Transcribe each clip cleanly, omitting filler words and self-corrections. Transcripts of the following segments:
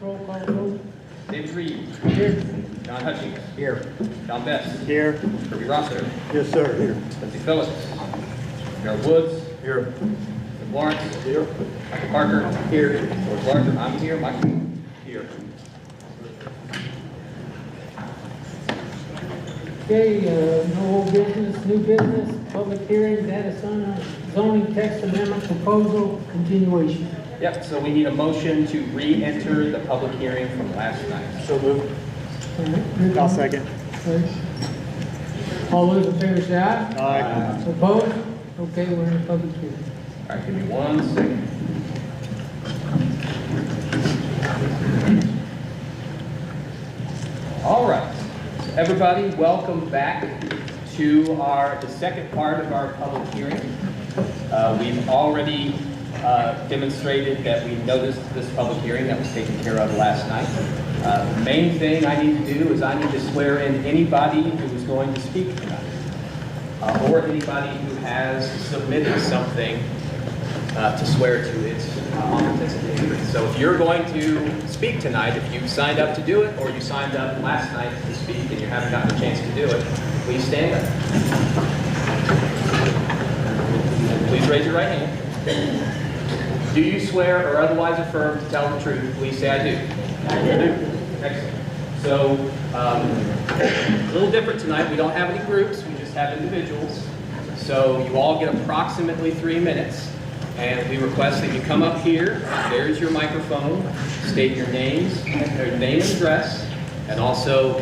Roll call vote. David Reed. Here. John Hutchings. Here. John Best. Here. Kirby Rossiter. Yes, sir. Here. Lindsey Phillips. Harold Woods. Here. Rick Lawrence. Here. Michael Parker. Here. George Larcher. I'm here. Michael. Here. Okay, no old business, new business, public hearing, data center, zoning text amendment proposal, continuation. Yep, so we need a motion to re-enter the public hearing from last night. So moved. I'll second. All those in favor say aye. Aye. Opposed? Okay, we're in a public hearing. All right, give me 1 second. All right, so everybody, welcome back to the second part of our public hearing. We've already demonstrated that we noticed this public hearing that was taken care of last night. The main thing I need to do is I need to swear in anybody who is going to speak tonight, or anybody who has submitted something to swear to its authenticity. So if you're going to speak tonight, if you signed up to do it, or you signed up last night to speak and you haven't gotten a chance to do it, please stand up. Please raise your right hand. Do you swear or otherwise affirm to tell the truth? Please say I do. I do. Excellent. So, a little different tonight. We don't have any groups. We just have individuals. So you all get approximately 3 minutes. And we request that you come up here. There's your microphone. State your names, your name and address. And also,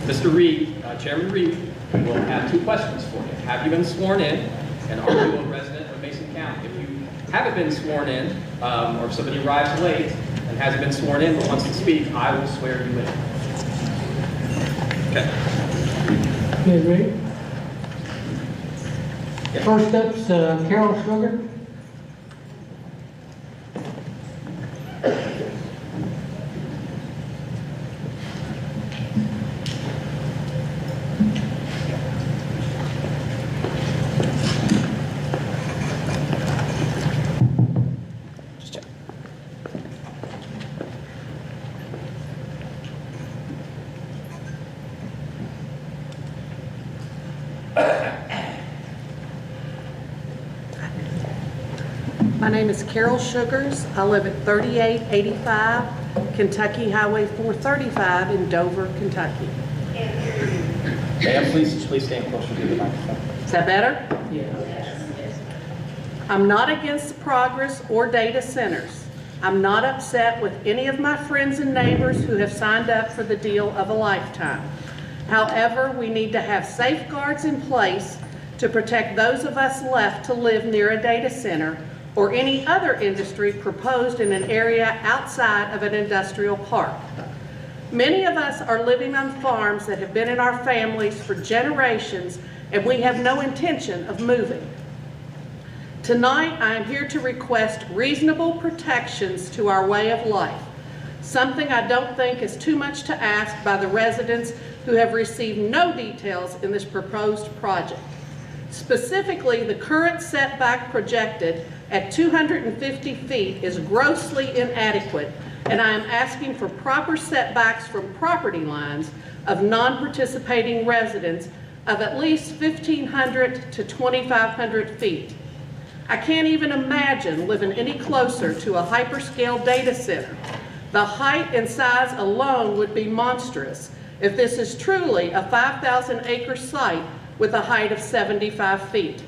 Mr. Reed, Chairman Reed, will have 2 questions for you. Have you been sworn in? And are you a resident of Mason County? If you haven't been sworn in, or if somebody arrives late and hasn't been sworn in but wants to speak, I will swear you in. Okay. Okay, ready? Yeah. First up's Carol Sugar. Just check. My name is Carol Sugars. I live at 3885 Kentucky Highway 435 in Dover, Kentucky. Ma'am, please stand closer to the microphone. Is that better? Yeah. I'm not against progress or data centers. I'm not upset with any of my friends and neighbors who have signed up for the deal of a lifetime. However, we need to have safeguards in place to protect those of us left to live near a data center or any other industry proposed in an area outside of an industrial park. Many of us are living on farms that have been in our families for generations, and we have no intention of moving. Tonight, I am here to request reasonable protections to our way of life, something I don't think is too much to ask by the residents who have received no details in this proposed project. Specifically, the current setback projected at 250 feet is grossly inadequate, and I am asking for proper setbacks from property lines of non-participating residents of at least 1,500 to 2,500 feet. I can't even imagine living any closer to a hyperscale data center. The height and size alone would be monstrous if this is truly a 5,000-acre site with a height of 75 feet.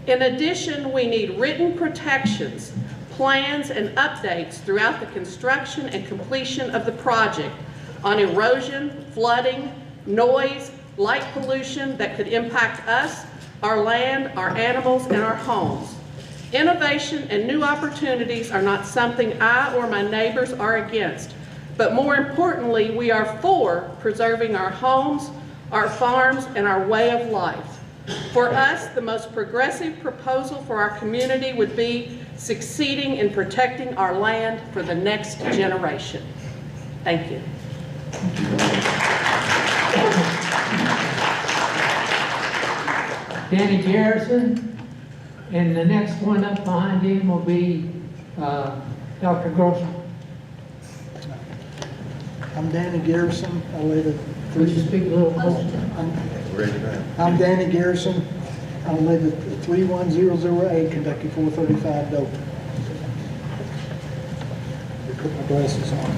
In addition, we need written protections, plans, and updates throughout the construction and completion of the project on erosion, flooding, noise, light pollution that could impact us, our land, our animals, and our homes. Innovation and new opportunities are not something I or my neighbors are against, but more importantly, we are for preserving our homes, our farms, and our way of life. For us, the most progressive proposal for our community would be succeeding in protecting our land for the next generation. Thank you. Danny Garrison, and the next one up behind him will be Dr. Grossman. I'm Danny Garrison. I live at Would you speak a little closer? I'm Danny Garrison. I live at 31008 Kentucky 435 Dover. Put my glasses on.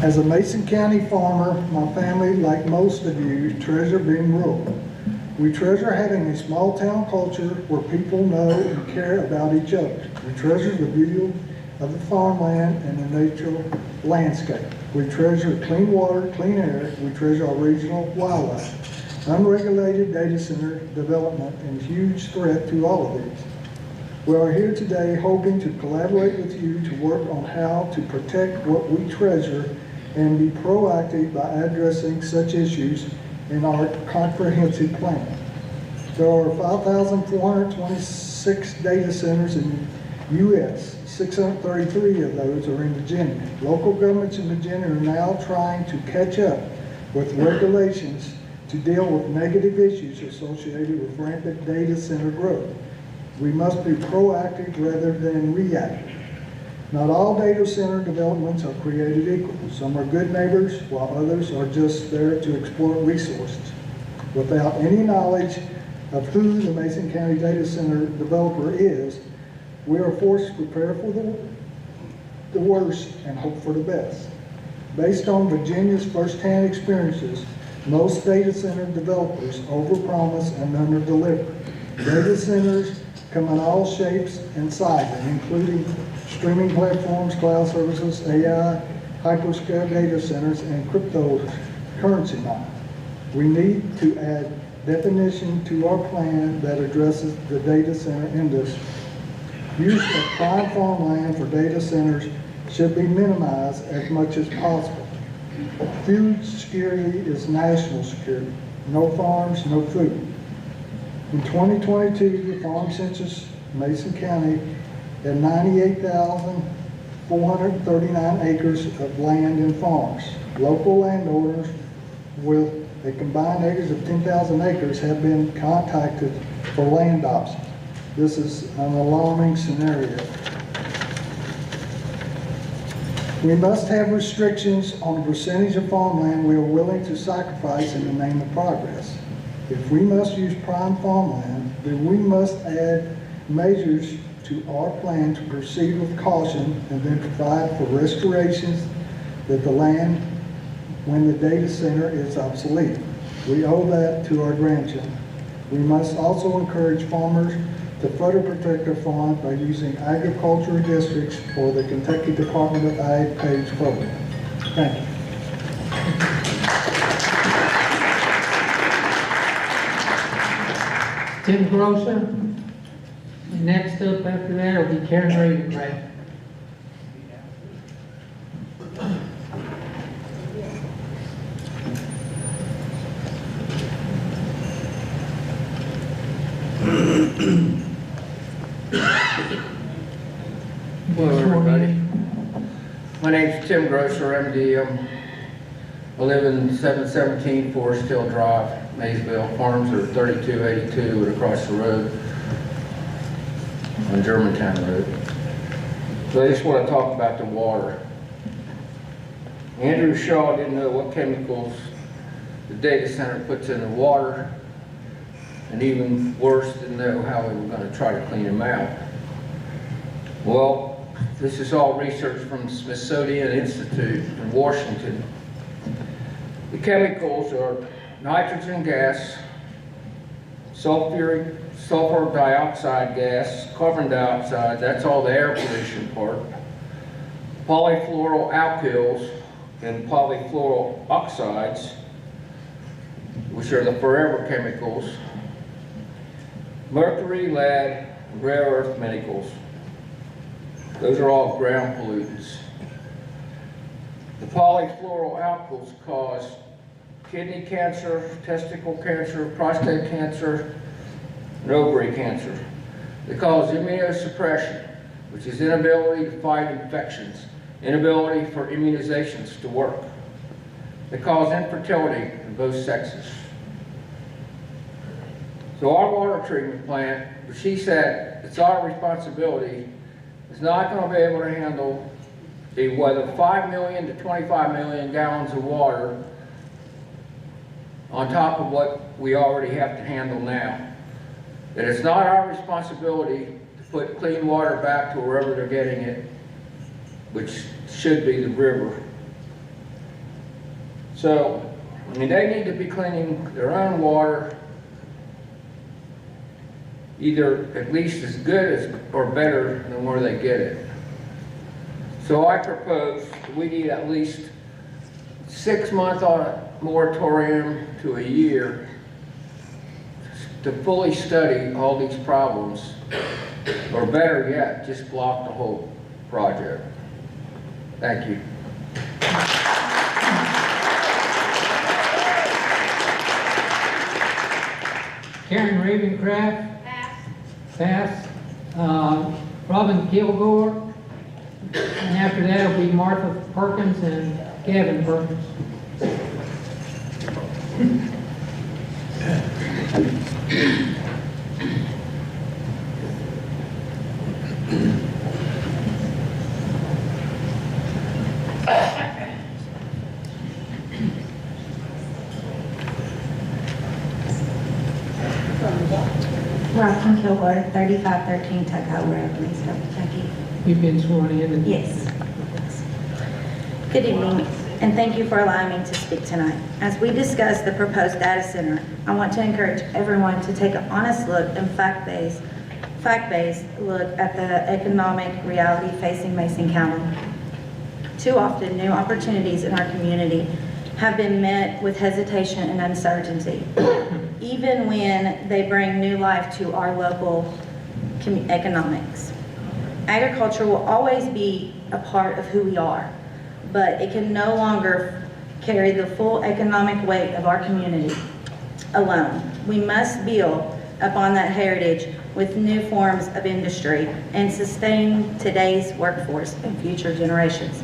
As a Mason County farmer, my family, like most of you, treasure being rural. We treasure having a small town culture where people know and care about each other. We treasure the beauty of the farmland and the natural landscape. We treasure clean water, clean air. We treasure our regional wildlife. Unregulated data center development is a huge threat to all of these. We are here today hoping to collaborate with you to work on how to protect what we treasure and be proactive by addressing such issues in our comprehensive plan. There are 5,426 data centers in the U.S. 633 of those are in Virginia. Local governments in Virginia are now trying to catch up with regulations to deal with negative issues associated with rampant data center growth. We must be proactive rather than reactive. Not all data center developments are created equal. Some are good neighbors, while others are just there to exploit resources. Without any knowledge of who the Mason County data center developer is, we are forced to prepare for the worst and hope for the best. Based on Virginia's firsthand experiences, most data center developers overpromise and underdeliver. Data centers come in all shapes and sizes, including streaming platforms, cloud services, AI, hyperscale data centers, and cryptocurrency mining. We need to add definition to our plan that addresses the data center industry. Use of prime farmland for data centers should be minimized as much as possible. Food security is national security. No farms, no food. In 2022, the farm census in Mason County had 98,439 acres of land and farms. Local landowners with a combined acres of 10,000 acres have been contacted for land options. This is an alarming scenario. We must have restrictions on the percentage of farmland we are willing to sacrifice in the name of progress. If we must use prime farmland, then we must add measures to our plan to proceed with caution and then provide for restorations that the land when the data center is obsolete. We owe that to our grandchildren. We must also encourage farmers to further protect their farms by using agricultural districts or the Kentucky Department of Ag PAGE program. Thank you. Tim Grosser. And next up after that will be Karen Ravencraft. Hello, everybody. My name's Tim Grosser, MD. I live in 717 Forest Hill Drive, Maysville. Farms are 3282 and across the road on Germantown Road. So I just want to talk about the water. Andrew Shaw didn't know what chemicals the data center puts in the water, and even worse, didn't know how we were going to try to clean them out. Well, this is all research from the Smithsonian Institute in Washington. The chemicals are nitrogen gas, sulfur dioxide gas, carbon dioxide, that's all the air pollution part, polyfluoroalkyls and polyfluoroalkyl oxides, which are the forever chemicals, mercury, lead, and rare earth minerals. Those are all ground pollutants. The polyfluoroalkyls cause kidney cancer, testicle cancer, prostate cancer, and ovary cancer. They cause immunosuppression, which is inability to fight infections, inability for immunizations to work. They cause infertility in both sexes. So our water treatment plant, which he said it's our responsibility, is not going to be able to handle be whether 5 million to 25 million gallons of water on top of what we already have to handle now. That it's not our responsibility to put clean water back to wherever they're getting it, which should be the river. So, I mean, they need to be cleaning their own water, either at least as good as or better than where they get it. So I propose that we need at least 6-month moratorium to a year to fully study all these problems, or better yet, just block the whole project. Thank you. Karen Ravencraft. Pass. Robin Kilgore. And after that will be Martha Perkins and Gavin Perkins. Robin Kilgore, 3513 Tuckahoe Road, Mansfield, Kentucky. You've been sworn in. And Yes. Good evening, and thank you for allowing me to speak tonight. As we discuss the proposed data center, I want to encourage everyone to take an honest look and fact-based look at the economic reality facing Mason County. Too often, new opportunities in our community have been met with hesitation and uncertainty, even when they bring new life to our local economics. Agriculture will always be a part of who we are, but it can no longer carry the full economic weight of our community alone. We must build upon that heritage with new forms of industry and sustain today's workforce and future generations.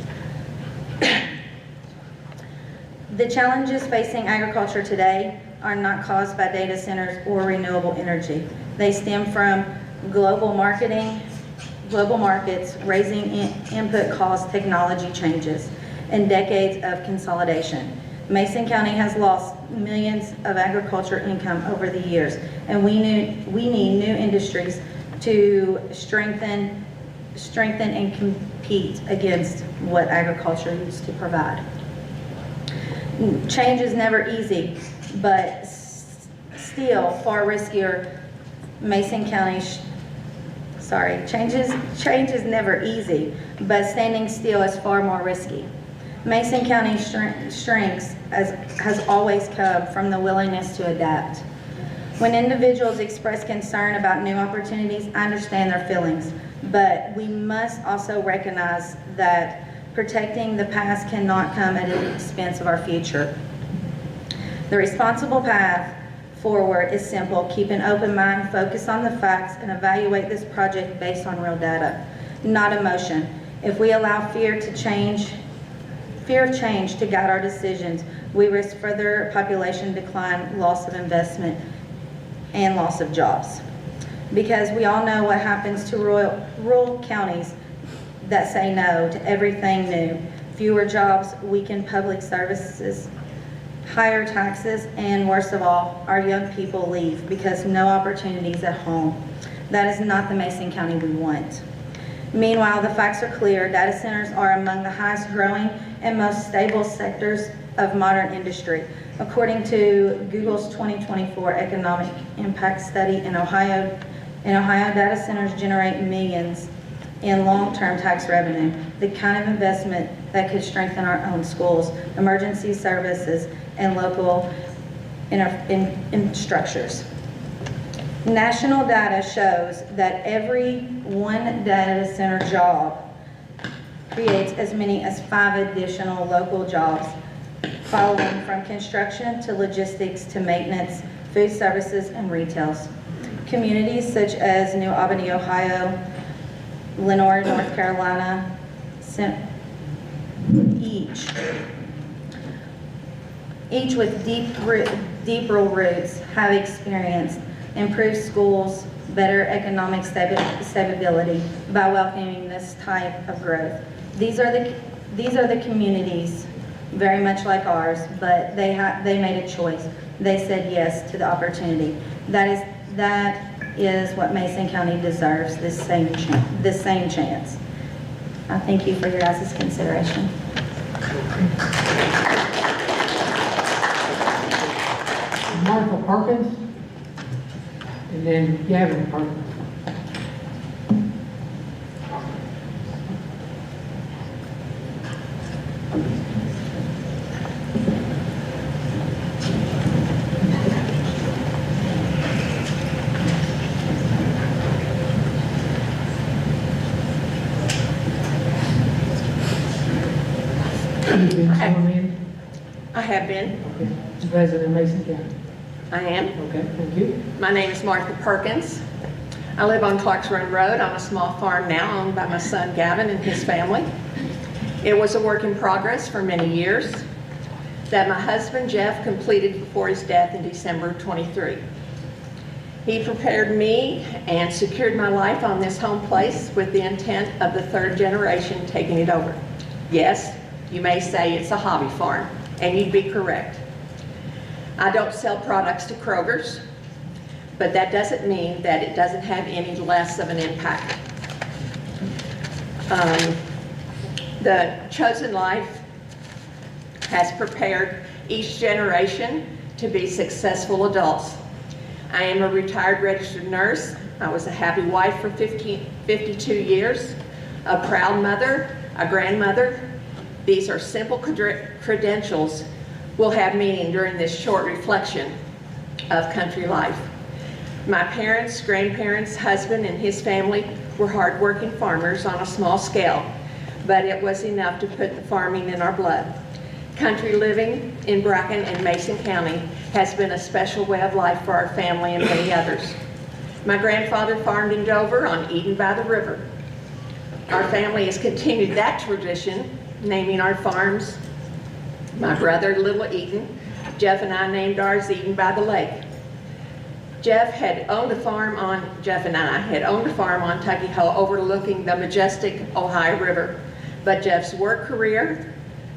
The challenges facing agriculture today are not caused by data centers or renewable energy. They stem from global markets, raising input costs, technology changes, and decades of consolidation. Mason County has lost millions of agriculture income over the years, and we need new industries to strengthen and compete against what agriculture used to provide. Change is never easy, but still far riskier. Change is never easy, but standing still is far more risky. Mason County's strength has always come from the willingness to adapt. When individuals express concern about new opportunities, I understand their feelings, but we must also recognize that protecting the past cannot come at the expense of our future. The responsible path forward is simple. Keep an open mind, focus on the facts, and evaluate this project based on real data, not emotion. If we allow fear of change to guide our decisions, we risk further population decline, loss of investment, and loss of jobs. Because we all know what happens to rural counties that say no to everything new. Fewer jobs, weakened public services, higher taxes, and worst of all, our young people leave because no opportunities at home. That is not the Mason County we want. Meanwhile, the facts are clear. Data centers are among the highest growing and most stable sectors of modern industry. According to Google's 2024 Economic Impact Study, in Ohio, data centers generate millions in long-term tax revenue, the kind of investment that could strengthen our own schools, emergency services, and local structures. National data shows that every one data center job creates as many as 5 additional local jobs, following from construction to logistics to maintenance, food services, and retails. Communities such as New Albany, Ohio, Lenore, North Carolina, each with deep rural roots have experienced improved schools, better economic stability by welcoming this type of growth. These are the communities, very much like ours, but they made a choice. They said yes to the opportunity. That is what Mason County deserves, this same chance. I thank you for your guys' consideration. Martha Perkins, and then Gavin Perkins. You've been sworn in? I have been. Okay. Resident of Mason County. I am. Okay, thank you. My name is Martha Perkins. I live on Clarks Run Road on a small farm now owned by my son Gavin and his family. It was a work in progress for many years that my husband Jeff completed before his death in December of '23. He prepared me and secured my life on this home place with the intent of the third generation taking it over. Yes, you may say it's a hobby farm, and you'd be correct. I don't sell products to Kroger's, but that doesn't mean that it doesn't have any less of an impact. The chosen life has prepared each generation to be successful adults. I am a retired registered nurse. I was a happy wife for 52 years, a proud mother, a grandmother. These are simple credentials will have meaning during this short reflection of country life. My parents, grandparents, husband, and his family were hardworking farmers on a small scale, but it was enough to put the farming in our blood. Country living in Bracken and Mason County has been a special way of life for our family and many others. My grandfather farmed in Dover on Eden by the river. Our family has continued that tradition, naming our farms. My brother, Little Eden, Jeff and I named ours Eden by the lake. Jeff and I had owned a farm on Tucky Hill overlooking the majestic Ohio River, but Jeff's work career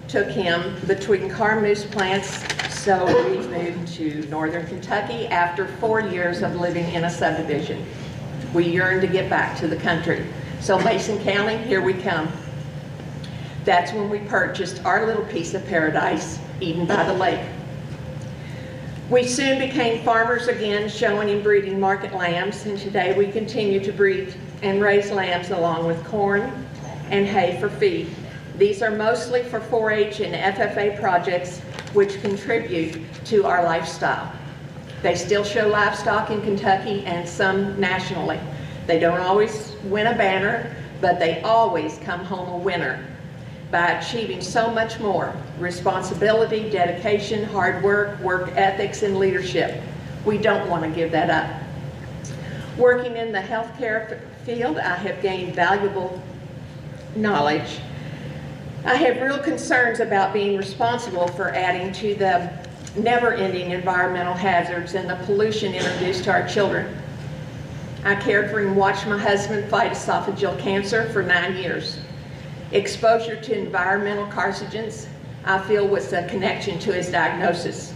took him between car moose plants, so we moved to northern Kentucky after 4 years of living in a subdivision. We yearned to get back to the country. So Mason County, here we come. That's when we purchased our little piece of paradise, Eden by the lake. We soon became farmers again, showing and breeding market lambs, and today we continue to breed and raise lambs along with corn and hay for feed. These are mostly for 4-H and FFA projects, which contribute to our lifestyle. They still show livestock in Kentucky and some nationally. They don't always win a banner, but they always come home a winner by achieving so much more: responsibility, dedication, hard work, work ethics, and leadership. We don't want to give that up. Working in the healthcare field, I have gained valuable knowledge. I have real concerns about being responsible for adding to the never-ending environmental hazards and the pollution introduced to our children. I cared for and watched my husband fight esophageal cancer for 9 years. Exposure to environmental carcinogens, I feel, was a connection to his diagnosis.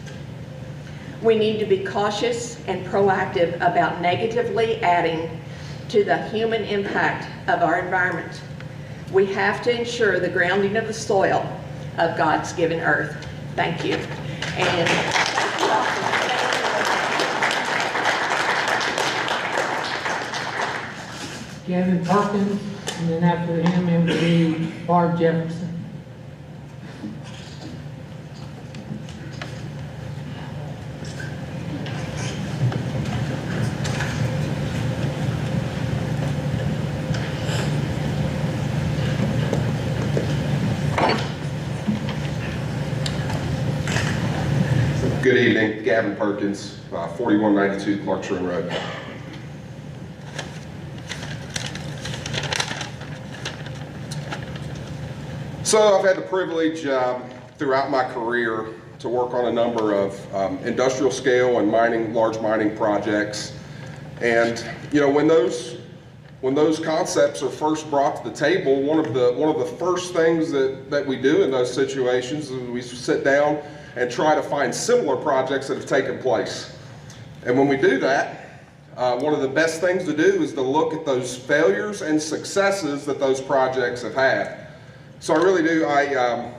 We need to be cautious and proactive about negatively adding to the human impact of our environment. We have to ensure the grounding of the soil of God's given earth. Thank you. And Gavin Perkins, and then after him it would be Barb Jefferson. Good evening, Gavin Perkins, 4192 Clarks Run Road. So I've had the privilege throughout my career to work on a number of industrial scale and large mining projects. And you know, when when those concepts are first brought to the table, one of the first things that we do in those situations is we sit down and try to find similar projects that have taken place. And when we do that, one of the best things to do is to look at those failures and successes that those projects have had. So I really do, I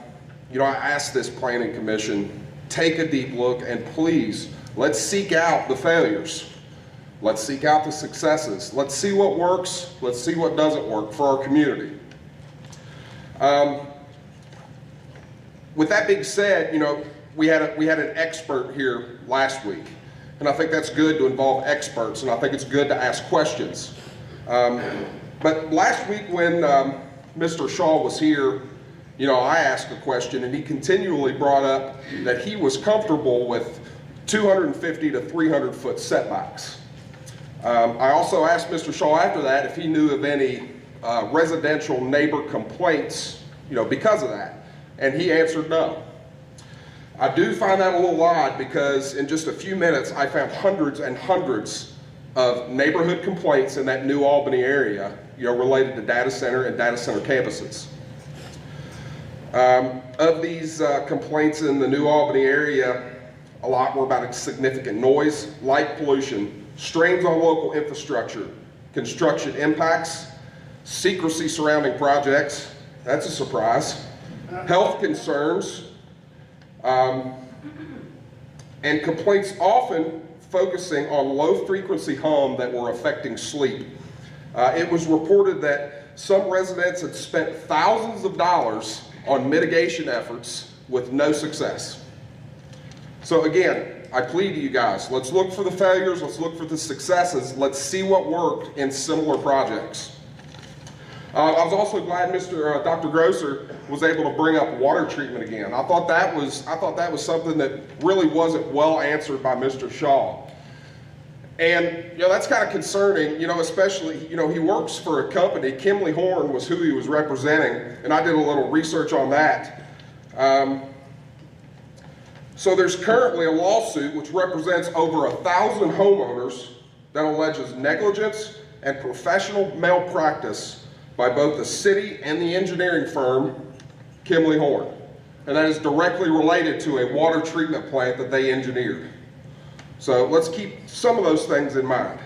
ask this Planning Commission, take a deep look and please, let's seek out the failures. Let's seek out the successes. Let's see what works. Let's see what doesn't work for our community. With that being said, we had an expert here last week, and I think that's good to involve experts, and I think it's good to ask questions. But last week when Mr. Shaw was here, I asked a question, and he continually brought up that he was comfortable with 250 to 300 foot setbacks. I also asked Mr. Shaw after that if he knew of any residential neighbor complaints, because of that, and he answered no. I do find that a little odd because in just a few minutes I found hundreds and hundreds of neighborhood complaints in that New Albany area, related to data center and data center campuses. Of these complaints in the New Albany area, a lot were about significant noise, light pollution, strains on local infrastructure, construction impacts, secrecy surrounding projects, that's a surprise, health concerns, and complaints often focusing on low frequency hum that were affecting sleep. It was reported that some residents had spent thousands of dollars on mitigation efforts with no success. So again, I plead to you guys, let's look for the failures, let's look for the successes, let's see what worked in similar projects. I was also glad Dr. Grosser was able to bring up water treatment again. I thought that was something that really wasn't well answered by Mr. Shaw. And that's kind of concerning, especially, he works for a company, Kimley Horn was who he was representing, and I did a little research on that. So there's currently a lawsuit which represents over 1,000 homeowners that alleges negligence and professional malpractice by both the city and the engineering firm, Kimley Horn. And that is directly related to a water treatment plant that they engineered. So let's keep some of those things in mind.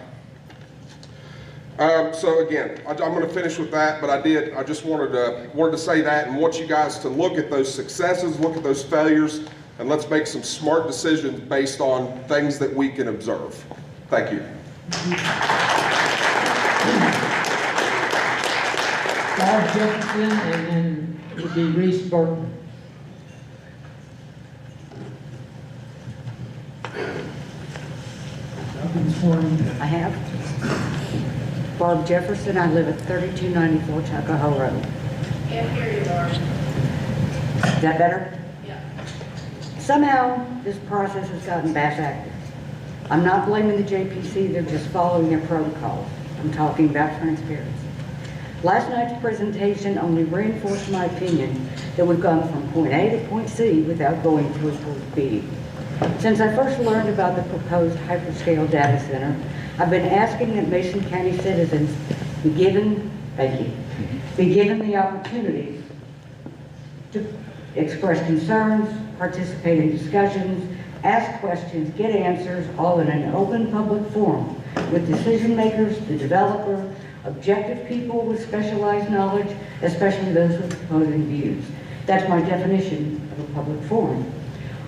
So again, I'm going to finish with that, but I just wanted to say that and want you guys to look at those successes, look at those failures, and let's make some smart decisions based on things that we can observe. Thank you. Bob Jefferson, and then it would be Reese Burton. I have. Barb Jefferson, I live at 3294 Tuckahoe Road. And here you are. Is that better? Yeah. Somehow, this process has gotten back-active. I'm not blaming the JPC, they're just following their protocols. I'm talking about transparency. Last night's presentation only reinforced my opinion that we've gone from point A to point C without going through point B. Since I first learned about the proposed hyperscale data center, I've been asking that Mason County citizens be given the opportunity to express concerns, participate in discussions, ask questions, get answers, all in an open public forum with decision makers, the developer, objective people with specialized knowledge, especially those with opposing views. That's my definition of a public forum.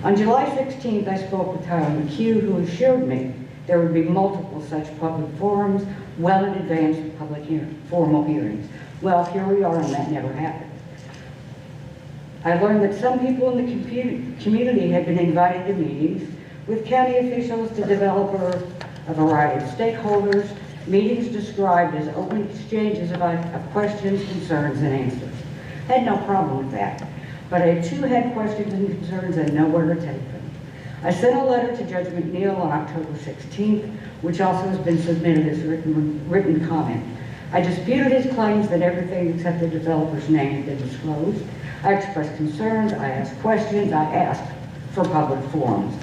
On July 16th, I spoke with Tyler McHugh, who assured me there would be multiple such public forums well in advance of formal hearings. Well, here we are, and that never happened. I learned that some people in the community had been invited to meetings with county officials, the developer, a variety of stakeholders, meetings described as open exchanges of questions, concerns, and answers. I had no problem with that, but I too had questions and concerns and nowhere to take them. I sent a letter to Judge McNeil on October 16th, which also has been submitted as written comment. I disputed his claims that everything except the developer's name had been disclosed. I expressed concerns, I asked questions, I asked for public forums.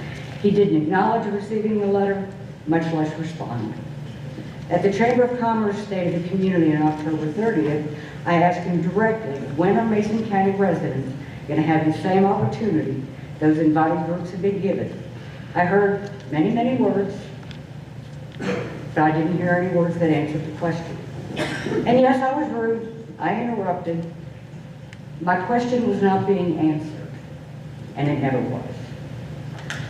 He didn't acknowledge receiving the letter, much less respond. At the Chamber of Commerce State of the Community on October 30th, I asked him directly, when are Mason County residents going to have the same opportunity those invited groups have been given? I heard many, many words, but I didn't hear any words that answered the question. And yes, I was rude. I interrupted. My question was not being answered, and it never was.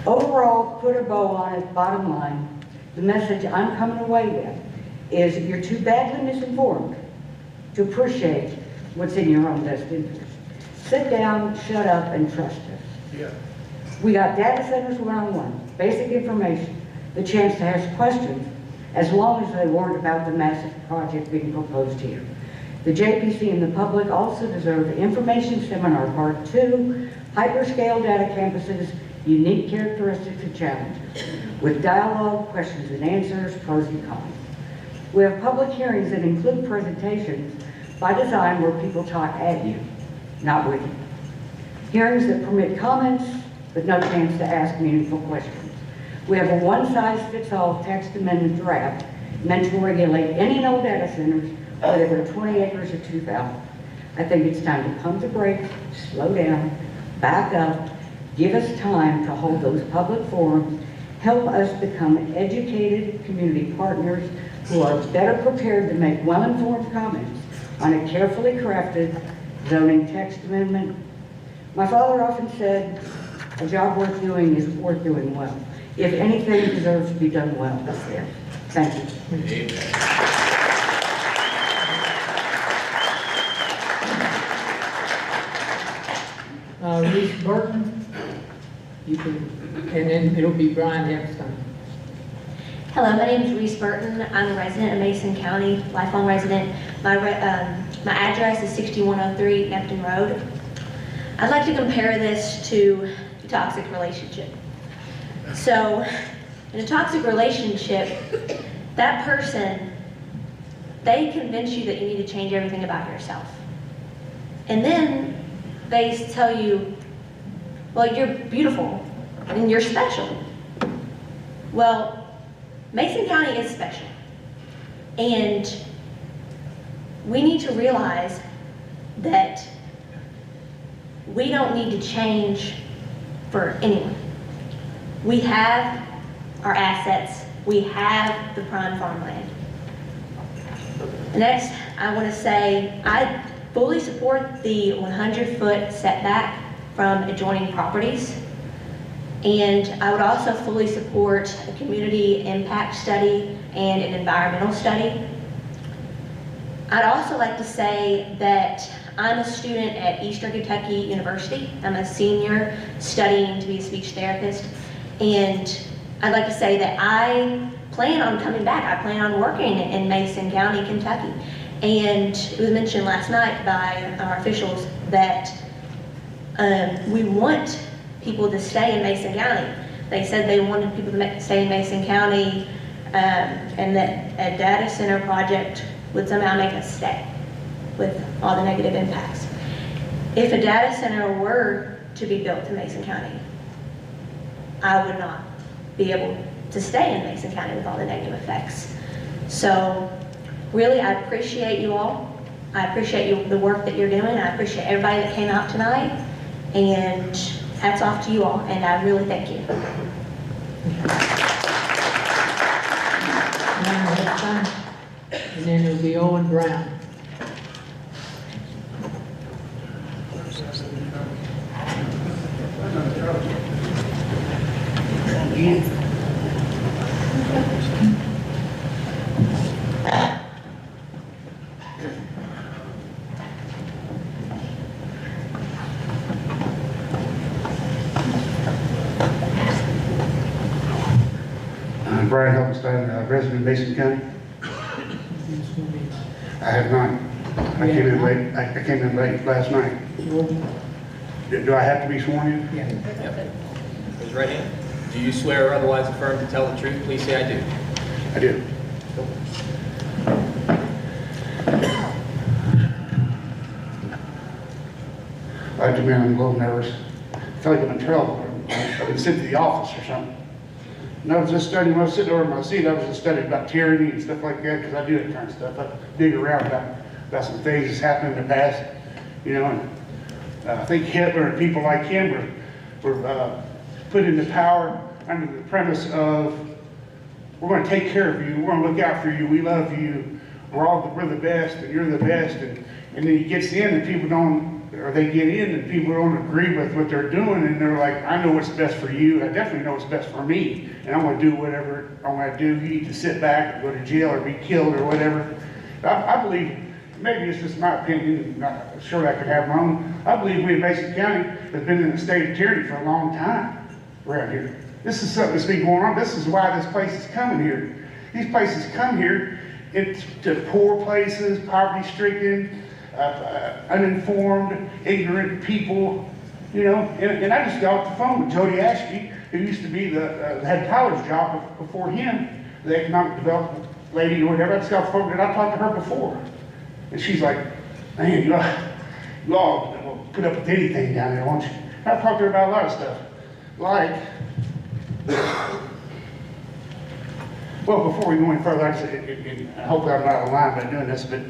Overall, put a bow on it, bottom line, the message I'm coming away with is you're too badly misinformed to appreciate what's in your own best interest. Sit down, shut up, and trust us. We got data centers one-on-one, basic information, the chance to ask questions, as long as they weren't about the massive project being proposed here. The JPC and the public also deserve the Information Seminar Part 2, Hyperscale Data Campuses, Unique Characteristics and Challenges, with dialogue, questions and answers, pros and cons. We have public hearings that include presentations by design where people talk at you, not with you. Hearings that permit comments, but no chance to ask meaningful questions. We have a one-size-fits-all text amendment draft meant to regulate any and all data centers, whether they're 20 acres or 2,000. I think it's time to pump the brakes, slow down, back up, give us time to hold those public forums, help us become educated community partners who are better prepared to make well-informed comments on a carefully crafted zoning text amendment. My father often said, a job worth doing is worth doing well. If anything deserves to be done well, it's this. Thank you. Reese Burton, you can, and then it'll be Brian Epstein. Hello, my name is Reese Burton. I'm a resident of Mason County, lifelong resident. My address is 6103 Hampton Road. I'd like to compare this to a toxic relationship. So, in a toxic relationship, that person, they convince you that you need to change everything about yourself. And then they tell you, well, you're beautiful and you're special. Well, Mason County is special. And we need to realize that we don't need to change for anyone. We have our assets. We have the prime farmland. Next, I want to say I fully support the 100-foot setback from adjoining properties. And I would also fully support a community impact study and an environmental study. I'd also like to say that I'm a student at Eastern Kentucky University. I'm a senior studying to be a speech therapist. And I'd like to say that I plan on coming back. I plan on working in Mason County, Kentucky. And it was mentioned last night by our officials that we want people to stay in Mason County. They said they wanted people to stay in Mason County and that a data center project would somehow make us stay with all the negative impacts. If a data center were to be built in Mason County, I would not be able to stay in Mason County with all the negative effects. So really, I appreciate you all. I appreciate the work that you're doing. I appreciate everybody that came out tonight. And hats off to you all, and I really thank you. And then it'll be Owen Brown. Brian Helpenstein, resident of Mason County. I have not. I came in late. I came in late last night. Do I have to be sworn in? Yeah. Yep. Raise your right hand. Do you swear or otherwise affirm to tell the truth? Please say I do. I do. I have to be, I'm a little nervous. I feel like I'm in trouble. I've been sent to the office or something. And I was just studying, when I was sitting over in my seat, I was just studying about tyranny and stuff like that, because I do that kind of stuff. I dig around about some things that's happened in the past, you know, and I think Hitler and people like him were put into power under the premise of, we're going to take care of you, we're going to look out for you, we love you, we're the best, and you're the best, and then he gets in and people don't, or they get in and people don't agree with what they're doing, and they're like, I know what's best for you, I definitely know what's best for me, and I'm going to do whatever I'm going to do. You need to sit back or go to jail or be killed or whatever. I believe, maybe it's just my opinion, not sure I could have my own, I believe we in Mason County have been in a state of tyranny for a long time around here. This is something that's been going on. This is why this place is coming here. These places come here to poor places, poverty-stricken, uninformed, ignorant people, you know. And I just got off the phone with Jody Ashby, who used to be had Tyler's job before him, the economic development lady or whatever. I just got off the phone, and I talked to her before. And she's like, man, you all will put up with anything down there, won't you? And I talked to her about a lot of stuff. Like, well, before we go any further, I hope I'm not out of line by doing this, but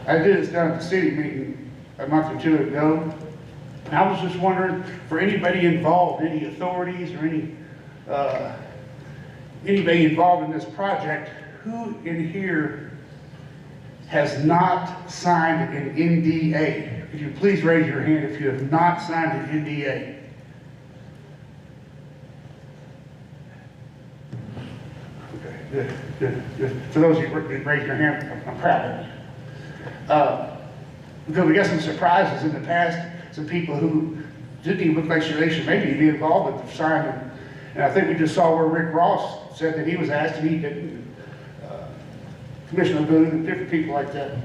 I did this down at the city meeting a month or two ago. And I was just wondering, for anybody involved, any authorities or anybody involved in this project, who in here has not signed an NDA? Could you please raise your hand if you have not signed an NDA? Okay, good. For those of you who raised your hand, I'm proud of you. Because we got some surprises in the past, some people who didn't even look like they should maybe be involved, but they've signed them. And I think we just saw where Rick Ross said that he was asked and he didn't. Commissioner Boone and different people like that.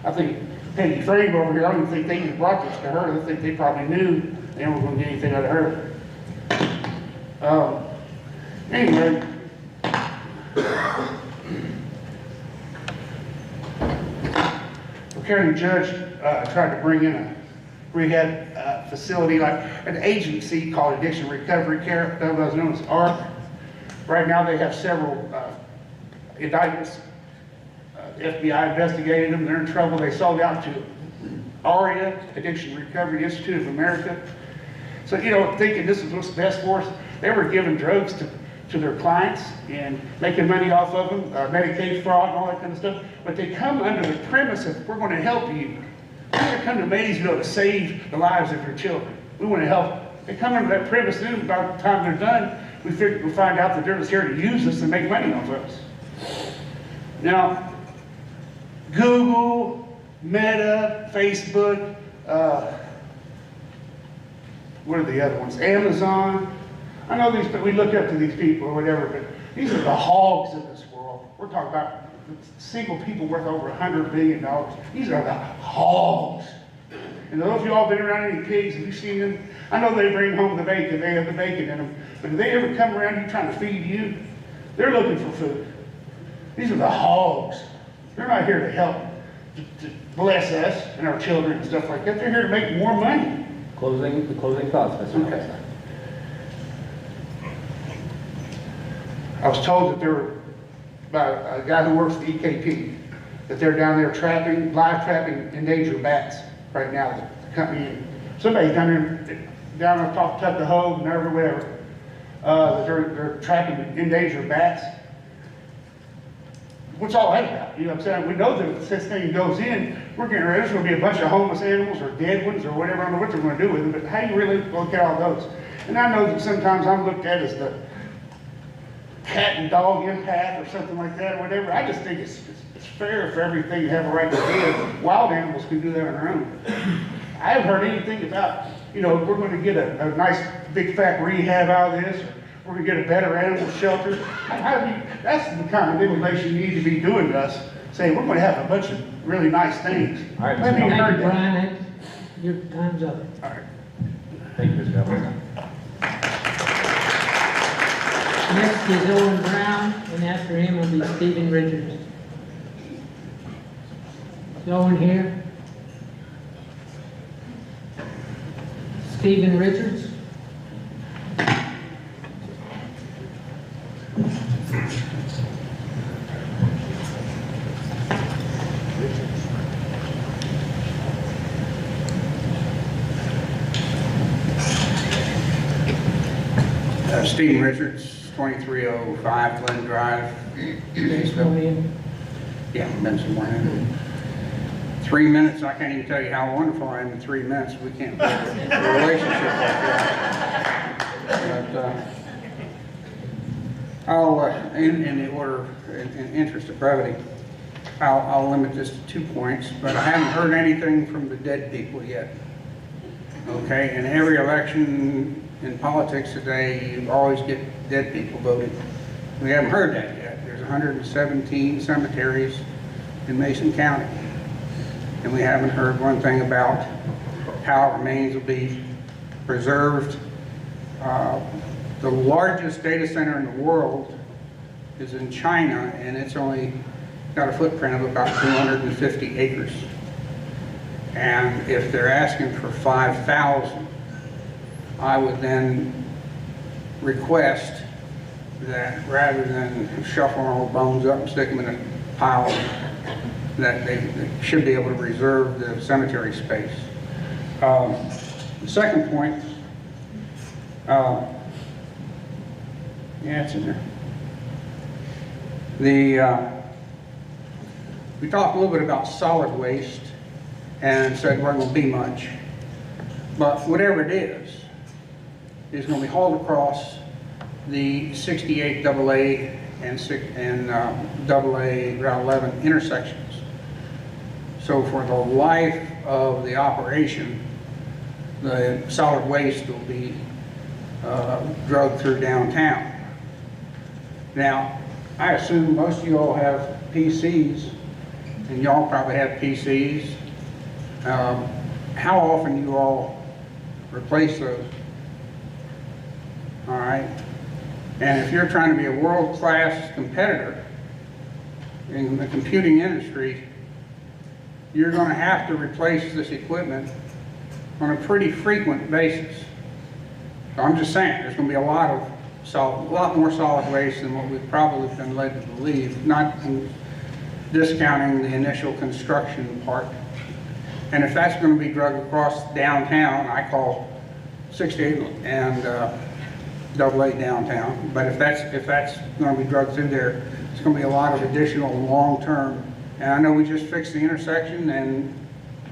I think Peggy Frame over here, I don't even think they even brought this to her. I think they probably knew they weren't going to get anything out of her. Anyway, the county judge tried to bring in a rehab facility, like an agency called Addiction Recovery Care, otherwise known as ARC. Right now they have several indictments. The FBI investigated them, they're in trouble. They sold out to ARIA, Addiction Recovery Institute of America. So, you know, thinking this is what's best for us, they were giving drugs to their clients and making money off of them, Medicaid fraud and all that kind of stuff. But they come under the premise of, we're going to help you. We're going to come to Maysville to save the lives of your children. We want to help. They come under that premise, then by the time they're done, we'll find out that they're just here to use us and make money off of us. Now, Google, Meta, Facebook, what are the other ones? Amazon. I know these, but we look up to these people or whatever, but these are the hogs of this world. We're talking about single people worth over $100 billion. These are the hogs. And those of you all been around any pigs, have you seen them? I know they bring home the bacon, they have the bacon in them, but do they ever come around you trying to feed you? They're looking for food. These are the hogs. They're not here to help, to bless us and our children and stuff like that. They're here to make more money. The closing thoughts, Mr. Okay. I was told that there were, by a guy who works for EKP, that they're down there live trapping endangered bats right now. The company, somebody's down on top of Tuckahoe and whatever, they're trapping endangered bats. What's all that about? You know what I'm saying? We know that if this thing goes in, we're getting ready. There's going to be a bunch of homeless animals or dead ones or whatever. I don't know what they're going to do with them, but how do you really look at all those? And I know that sometimes I'm looked at as the cat and dog empath or something like that or whatever. I just think it's fair for everything to have a right to live. Wild animals can do that on their own. I haven't heard anything about, you know, we're going to get a nice big fat rehab out of this. We're going to get a better animal shelter. That's the kind of innovation you need to be doing to us, saying we're going to have a bunch of really nice things. All right, Thank you, Brian. Your time's up. All right. Thank you, Mr. Evans. Next is Owen Brown, and after him will be Stephen Richards. Is Owen here? Stephen Richards? Stephen Richards, 2305 Glen Drive, Next one in. Yeah, been somewhere. 3 minutes, I can't even tell you how wonderful I am in 3 minutes. We can't build a relationship like that. But I'll, in the order, in interest of brevity, I'll limit this to 2 points, but I haven't heard anything from the dead people yet. Okay, in every election in politics today, you always get dead people voting. We haven't heard that yet. There's 117 cemeteries in Mason County. And we haven't heard one thing about how remains will be preserved. The largest data center in the world is in China, and it's only got a footprint of about 250 acres. And if they're asking for 5,000, I would then request that rather than shuffling all the bones up and stick them in a pile, that they should be able to reserve the cemetery space. The second point, yeah, it's in there. We talked a little bit about solid waste and said wasn't going to be much, but whatever it is going to be hauled across the 68 AA and AA Route 11 intersections. So for the life of the operation, the solid waste will be drugged through downtown. Now, I assume most of you all have PCs, and y'all probably have PCs. How often do you all replace those? All right. And if you're trying to be a world-class competitor in the computing industry, you're going to have to replace this equipment on a pretty frequent basis. So I'm just saying, there's going to be a lot more solid waste than what we've probably been led to believe, not discounting the initial construction part. And if that's going to be drugged across downtown, I call 68 and AA downtown. But if that's going to be drugged through there, it's going to be a lot of additional long-term. And I know we just fixed the intersection, and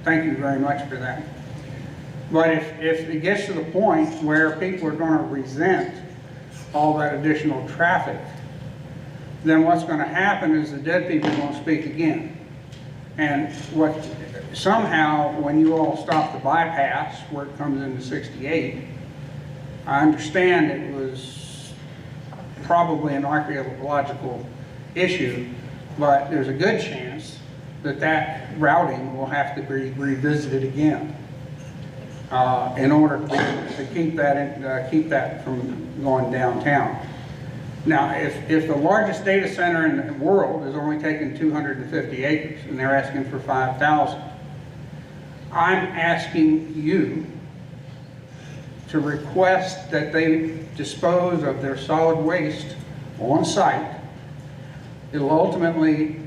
thank you very much for that. But if it gets to the point where people are going to resent all that additional traffic, then what's going to happen is the dead people are going to speak again. And somehow, when you all stop the bypass where it comes into 68, I understand it was probably an archaeological issue, but there's a good chance that that routing will have to be revisited again in order to keep that from going downtown. Now, if the largest data center in the world is only taking 250 acres and they're asking for 5,000, I'm asking you to request that they dispose of their solid waste on site. It'll ultimately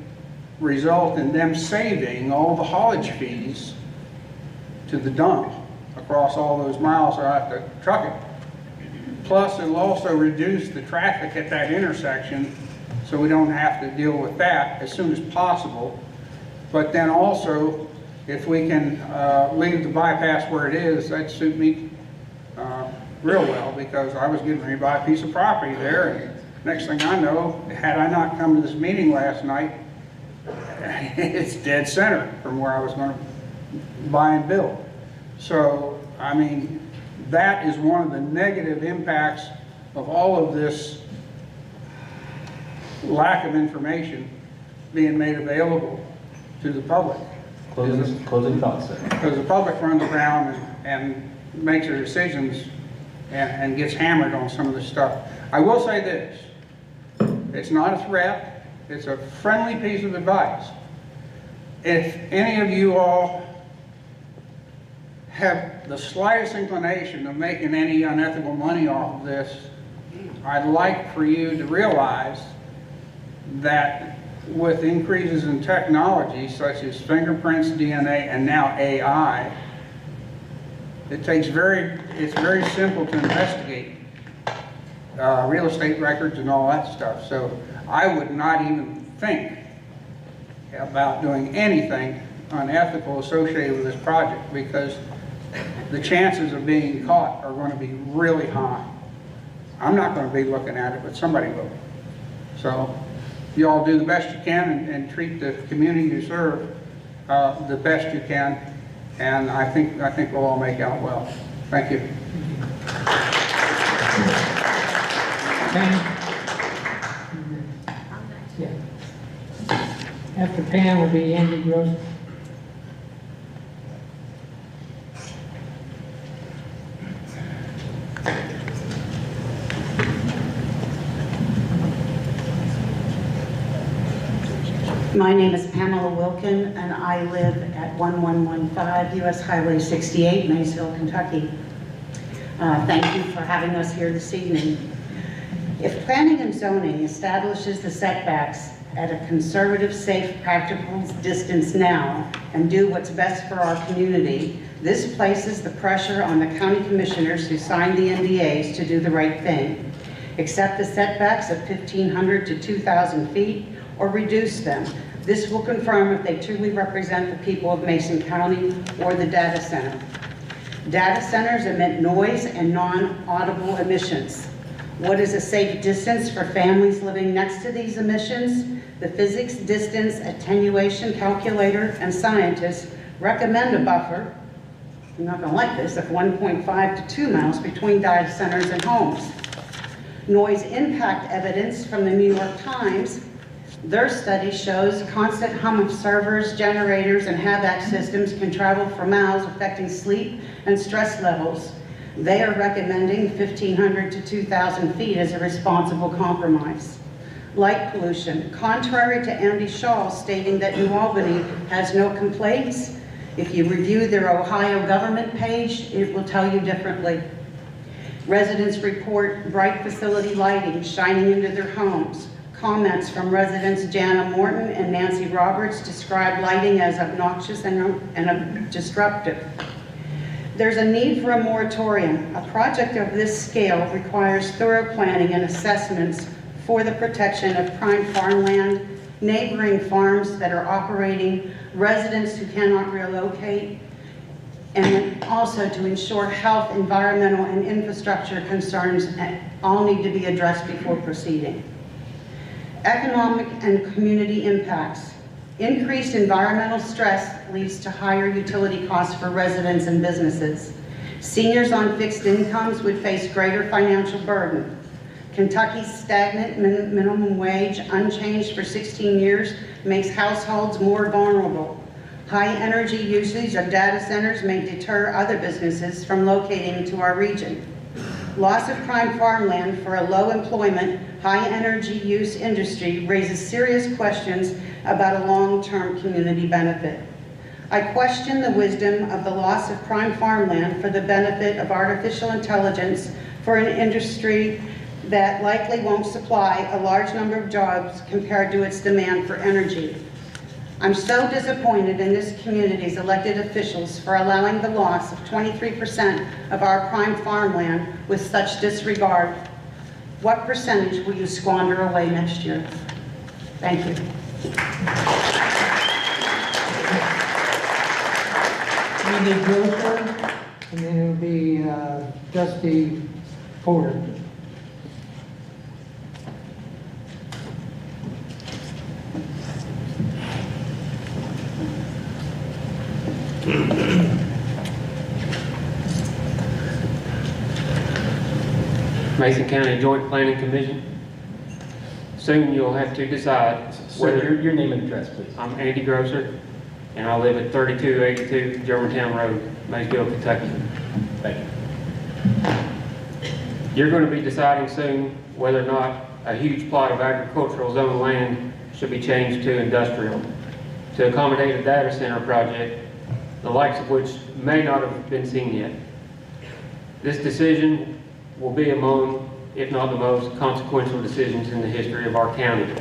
result in them saving all the haulage fees to the dump across all those miles so I have to truck it. Plus, it'll also reduce the traffic at that intersection so we don't have to deal with that as soon as possible. But then also, if we can leave the bypass where it is, that'd suit me real well, because I was getting ready to buy a piece of property there, and next thing I know, had I not come to this meeting last night, it's dead center from where I was going to buy and build. So, I mean, that is one of the negative impacts of all of this lack of information being made available to the public. Closing thoughts, sir. Because the public runs around and makes their decisions and gets hammered on some of this stuff. I will say this, it's not a threat, it's a friendly piece of advice. If any of you all have the slightest inclination of making any unethical money off of this, I'd like for you to realize that with increases in technology such as fingerprints, DNA, and now AI, it's very simple to investigate real estate records and all that stuff. So I would not even think about doing anything unethical associated with this project, because the chances of being caught are going to be really high. I'm not going to be looking at it, but somebody will. So you all do the best you can and treat the community you serve the best you can, and I think we'll all make out well. Thank you. Pam? Yeah. After Pam will be Andy Gross. My name is Pamela Wilkin, and I live at 1115 US Highway 68, Maysville, Kentucky. Thank you for having us here this evening. If planning and zoning establishes the setbacks at a conservative, safe, practical distance now and do what's best for our community, this places the pressure on the county commissioners who signed the NDAs to do the right thing. Accept the setbacks of 1,500 to 2,000 feet or reduce them. This will confirm if they truly represent the people of Mason County or the data center. Data centers emit noise and non-audible emissions. What is a safe distance for families living next to these emissions? The physics, distance, attenuation calculator, and scientists recommend a buffer, you're not going to like this, of 1.5 to 2 miles between data centers and homes. Noise impact evidence from the New York Times, their study shows constant hum of servers, generators, and HVAC systems can travel for miles, affecting sleep and stress levels. They are recommending 1,500 to 2,000 feet as a responsible compromise. Light pollution. Contrary to Andy Shaw stating that New Albany has no complaints, if you review their Ohio government page, it will tell you differently. Residents report bright facility lighting shining into their homes. Comments from residents Jana Morton and Nancy Roberts describe lighting as obnoxious and disruptive. There's a need for a moratorium. A project of this scale requires thorough planning and assessments for the protection of prime farmland, neighboring farms that are operating, residents who cannot relocate, and also to ensure health, environmental, and infrastructure concerns all need to be addressed before proceeding. Economic and community impacts. Increased environmental stress leads to higher utility costs for residents and businesses. Seniors on fixed incomes would face greater financial burden. Kentucky's stagnant minimum wage, unchanged for 16 years, makes households more vulnerable. High energy usage of data centers may deter other businesses from locating to our region. Loss of prime farmland for a low employment, high energy use industry raises serious questions about a long-term community benefit. I question the wisdom of the loss of prime farmland for the benefit of artificial intelligence for an industry that likely won't supply a large number of jobs compared to its demand for energy. I'm so disappointed in this community's elected officials for allowing the loss of 23% of our prime farmland with such disregard. What percentage will you squander away next year? Thank you. Andy Gross, and then it'll be Trustee Porter. Mason County Joint Planning Commission. Soon you'll have to decide Sir, your name and address, please. I'm Andy Grosser, and I live at 3282 Germantown Road, Maysville, Kentucky. Thank you. You're going to be deciding soon whether or not a huge plot of agricultural zone land should be changed to industrial to accommodate a data center project, the likes of which may not have been seen yet. This decision will be among if not the most, consequential decisions in the history of our county.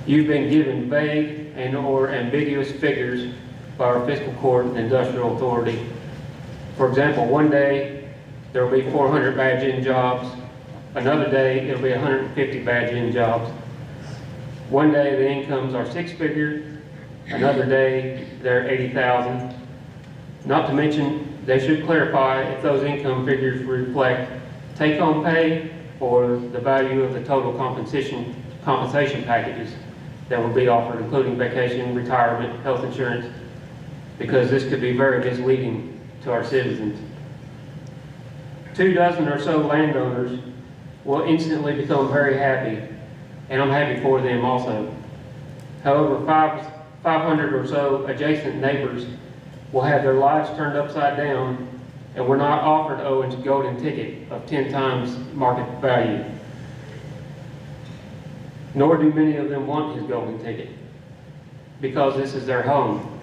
You've been given vague and/or ambiguous figures by our fiscal court and industrial authority. For example, one day there will be 400 badge-in jobs. Another day it'll be 150 badge-in jobs. One day the incomes are 6-figure. Another day they're 80,000. Not to mention, they should clarify if those income figures reflect take-home pay or the value of the total compensation packages that will be offered, including vacation, retirement, health insurance, because this could be very misleading to our citizens. 24 or so landowners will instantly become very happy, and I'm happy for them also. However, 500 or so adjacent neighbors will have their lives turned upside down, and we're not offered Owen's golden ticket of 10 times market value. Nor do many of them want his golden ticket, because this is their home.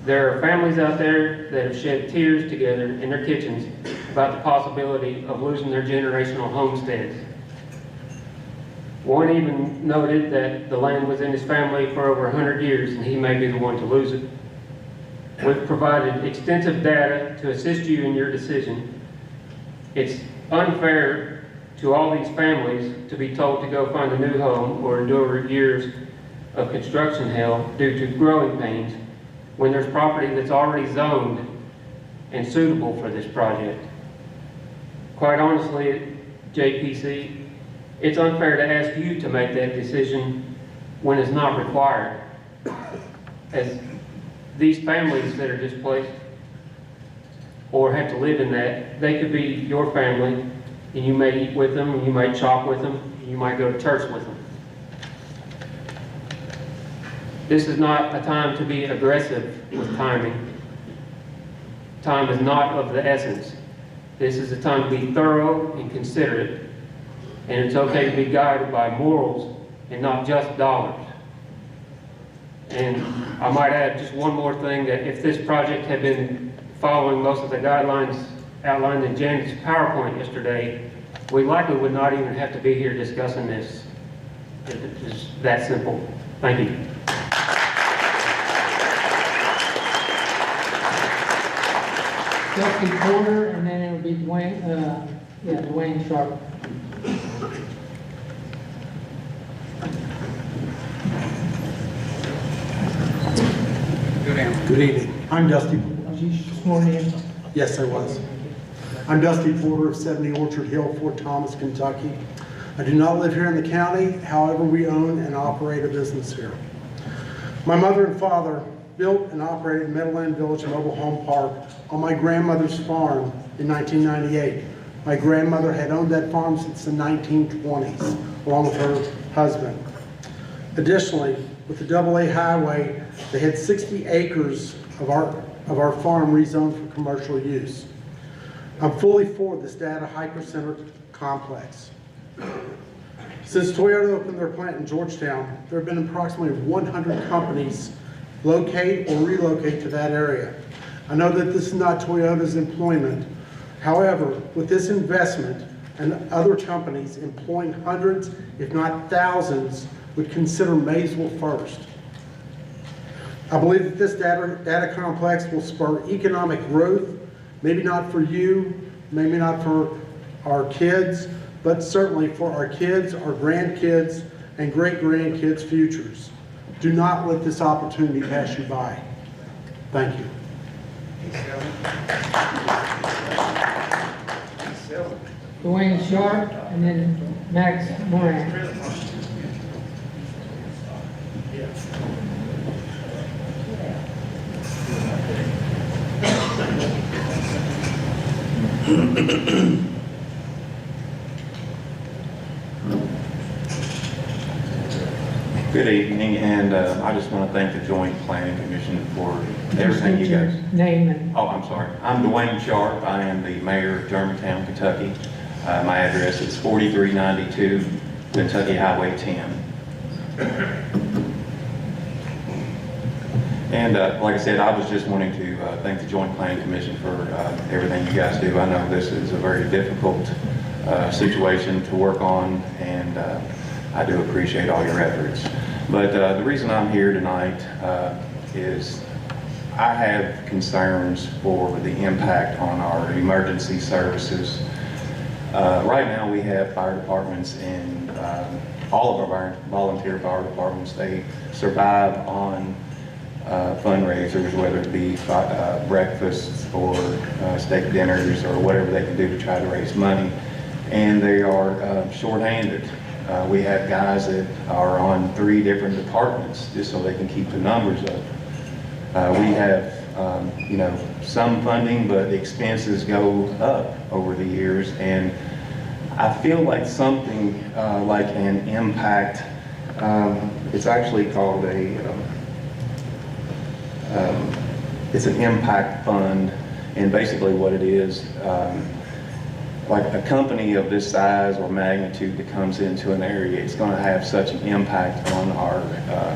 There are families out there that have shed tears together in their kitchens about the possibility of losing their generational homesteads. One even noted that the land was in his family for over 100 years and he may be the one to lose it. We've provided extensive data to assist you in your decision. It's unfair to all these families to be told to go find a new home or endure years of construction hell due to growing pains when there's property that's already zoned and suitable for this project. Quite honestly, JPC, it's unfair to ask you to make that decision when it's not required. As these families that are displaced or have to live in that, they could be your family, and you may eat with them, and you might shop with them, and you might go to church with them. This is not a time to be aggressive with timing. Time is not of the essence. This is a time to be thorough and considerate, and it's okay to be guided by morals and not just dollars. And I might add just one more thing, that if this project had been following most of the guidelines outlined in Janet's PowerPoint yesterday, we likely would not even have to be here discussing this. It's that simple. Thank you. Dusty Porter, and then it'll be Dwayne Sharp. Good evening. I'm Dusty. Was you sworn in? Yes, I was. I'm Dusty Porter of 70 Orchard Hill, Fort Thomas, Kentucky. I do not live here in the county. However, we own and operate a business here. My mother and father built and operated Meadowland Village Mobile Home Park on my grandmother's farm in 1998. My grandmother had owned that farm since the 1920s, along with her husband. Additionally, with the AA highway, they had 60 acres of our farm rezoned for commercial use. I'm fully for this data hypercenter complex. Since Toyota opened their plant in Georgetown, there have been approximately 100 companies locate or relocate to that area. I know that this is not Toyota's employment. However, with this investment and other companies employing hundreds, if not thousands, would consider Maysville first. I believe that this data complex will spur economic growth, maybe not for you, maybe not for our kids, but certainly for our kids, our grandkids, and great-grandkids' futures. Do not let this opportunity pass you by. Thank you. Dwayne Sharp, and then Max Moran. Good evening, and I just want to thank the Joint Planning Commission for everything you guys. Name and Oh, I'm sorry. I'm Dwayne Sharp. I am the mayor of Germantown, Kentucky. My address is 4392 Kentucky Highway 10. And like I said, I was just wanting to thank the Joint Planning Commission for everything you guys do. I know this is a very difficult situation to work on, and I do appreciate all your efforts. But the reason I'm here tonight is I have concerns for the impact on our emergency services. Right now we have fire departments in all of our volunteer fire departments. They survive on fundraisers, whether it be breakfasts or steak dinners or whatever they can do to try to raise money. And they are shorthanded. We have guys that are on 3 different departments just so they can keep the numbers up. We have, you know, some funding, but the expenses go up over the years, and I feel like something like an impact, it's actually called it's an impact fund, and basically what it is, like a company of this size or magnitude that comes into an area, it's going to have such an impact on our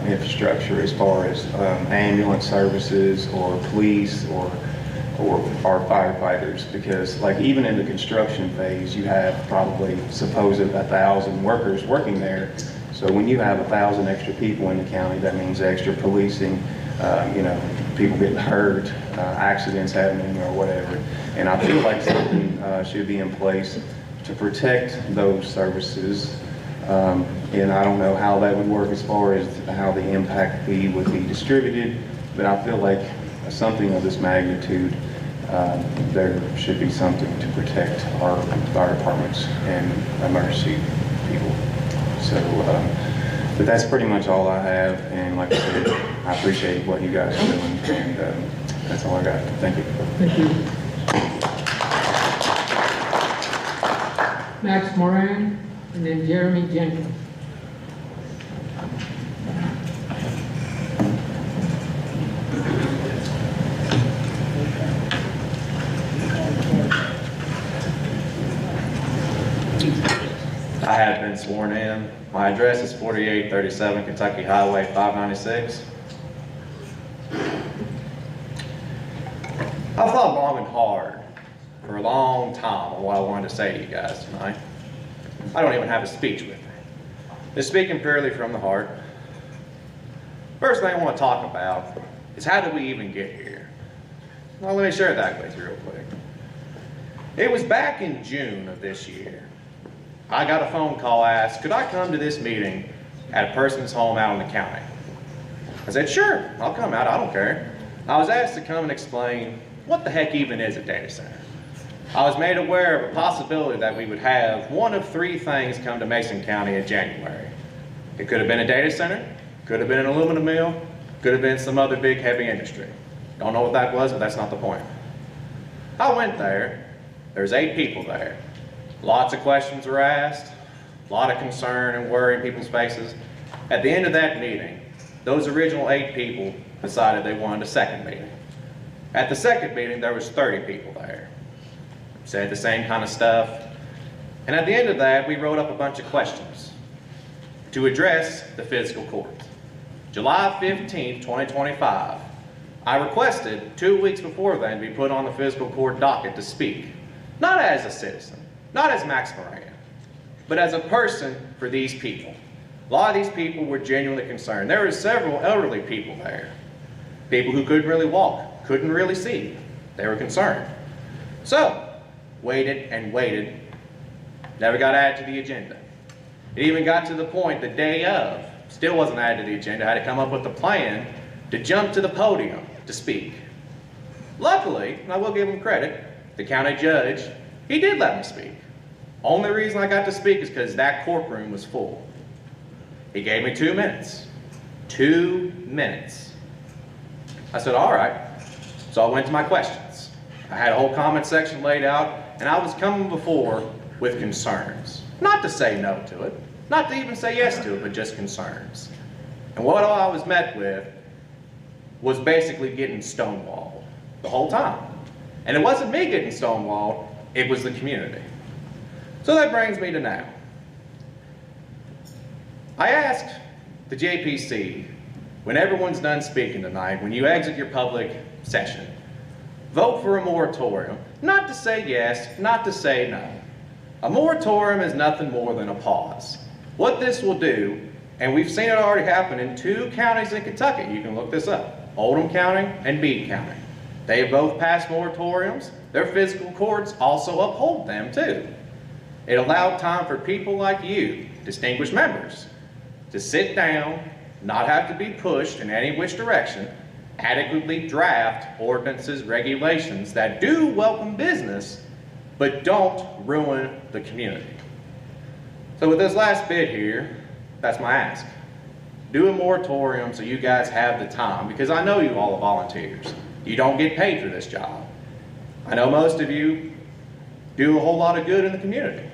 infrastructure as far as ambulance services or police or our firefighters, because like even in the construction phase you have probably supposed 1,000 workers working there. So when you have 1,000 extra people in the county, that means extra policing, you know, people getting hurt, accidents happening or whatever. And I feel like something should be in place to protect those services. And I don't know how that would work as far as how the impact fee would be distributed, but I feel like something of this magnitude, there should be something to protect our fire departments and emergency people. So, but that's pretty much all I have, and like I said, I appreciate what you guys are doing, and that's all I got. Thank you. Thank you. Max Moran, and then Jeremy Jenkins. I have been sworn in. My address is 4837 Kentucky Highway 596. I've thought long and hard for a long time on what I wanted to say to you guys tonight. I don't even have a speech with me. Just speaking purely from the heart. First thing I want to talk about is how did we even get here? Well, let me share that with you real quick. It was back in June of this year. I got a phone call asked, could I come to this meeting at a person's home out in the county? I said, sure, I'll come out, I don't care. I was asked to come and explain what the heck even is a data center. I was made aware of a possibility that we would have one of 3 things come to Mason County in January. It could have been a data center, could have been an aluminum mill, could have been some other big heavy industry. Don't know what that was, but that's not the point. I went there, there's 8 people there. Lots of questions were asked, a lot of concern and worry in people's faces. At the end of that meeting, those original 8 people decided they wanted a second meeting. At the second meeting, there was 30 people there. Said the same kind of stuff. And at the end of that, we wrote up a bunch of questions to address the fiscal court. July 15th, 2025, I requested 2 weeks before then to be put on the fiscal court docket to speak, not as a citizen, not as Max Moran, but as a person for these people. A lot of these people were genuinely concerned. There were several elderly people there, people who couldn't really walk, couldn't really see. They were concerned. So, waited and waited, never got added to the agenda. It even got to the point the day of, still wasn't added to the agenda, I had to come up with a plan to jump to the podium to speak. Luckily, and I will give him credit, the county judge, he did let me speak. Only reason I got to speak is because that courtroom was full. He gave me 2 minutes. 2 minutes. I said, all right. So I went to my questions. I had a whole comment section laid out, and I was coming before with concerns. Not to say no to it, not to even say yes to it, but just concerns. And what all I was met with was basically getting stonewalled the whole time. And it wasn't me getting stonewalled, it was the community. So that brings me to now. I asked the JPC, when everyone's done speaking tonight, when you exit your public session, vote for a moratorium, not to say yes, not to say no. A moratorium is nothing more than a pause. What this will do, and we've seen it already happen in 2 counties in Kentucky, you can look this up, Oldham County and Bede County. They have both passed moratoriums. Their fiscal courts also uphold them too. It allowed time for people like you, distinguished members, to sit down, not have to be pushed in any which direction, adequately draft ordinances, regulations that do welcome business, but don't ruin the community. So with this last bit here, that's my ask. Do a moratorium so you guys have the time, because I know you all are volunteers. You don't get paid for this job. I know most of you do a whole lot of good in the community.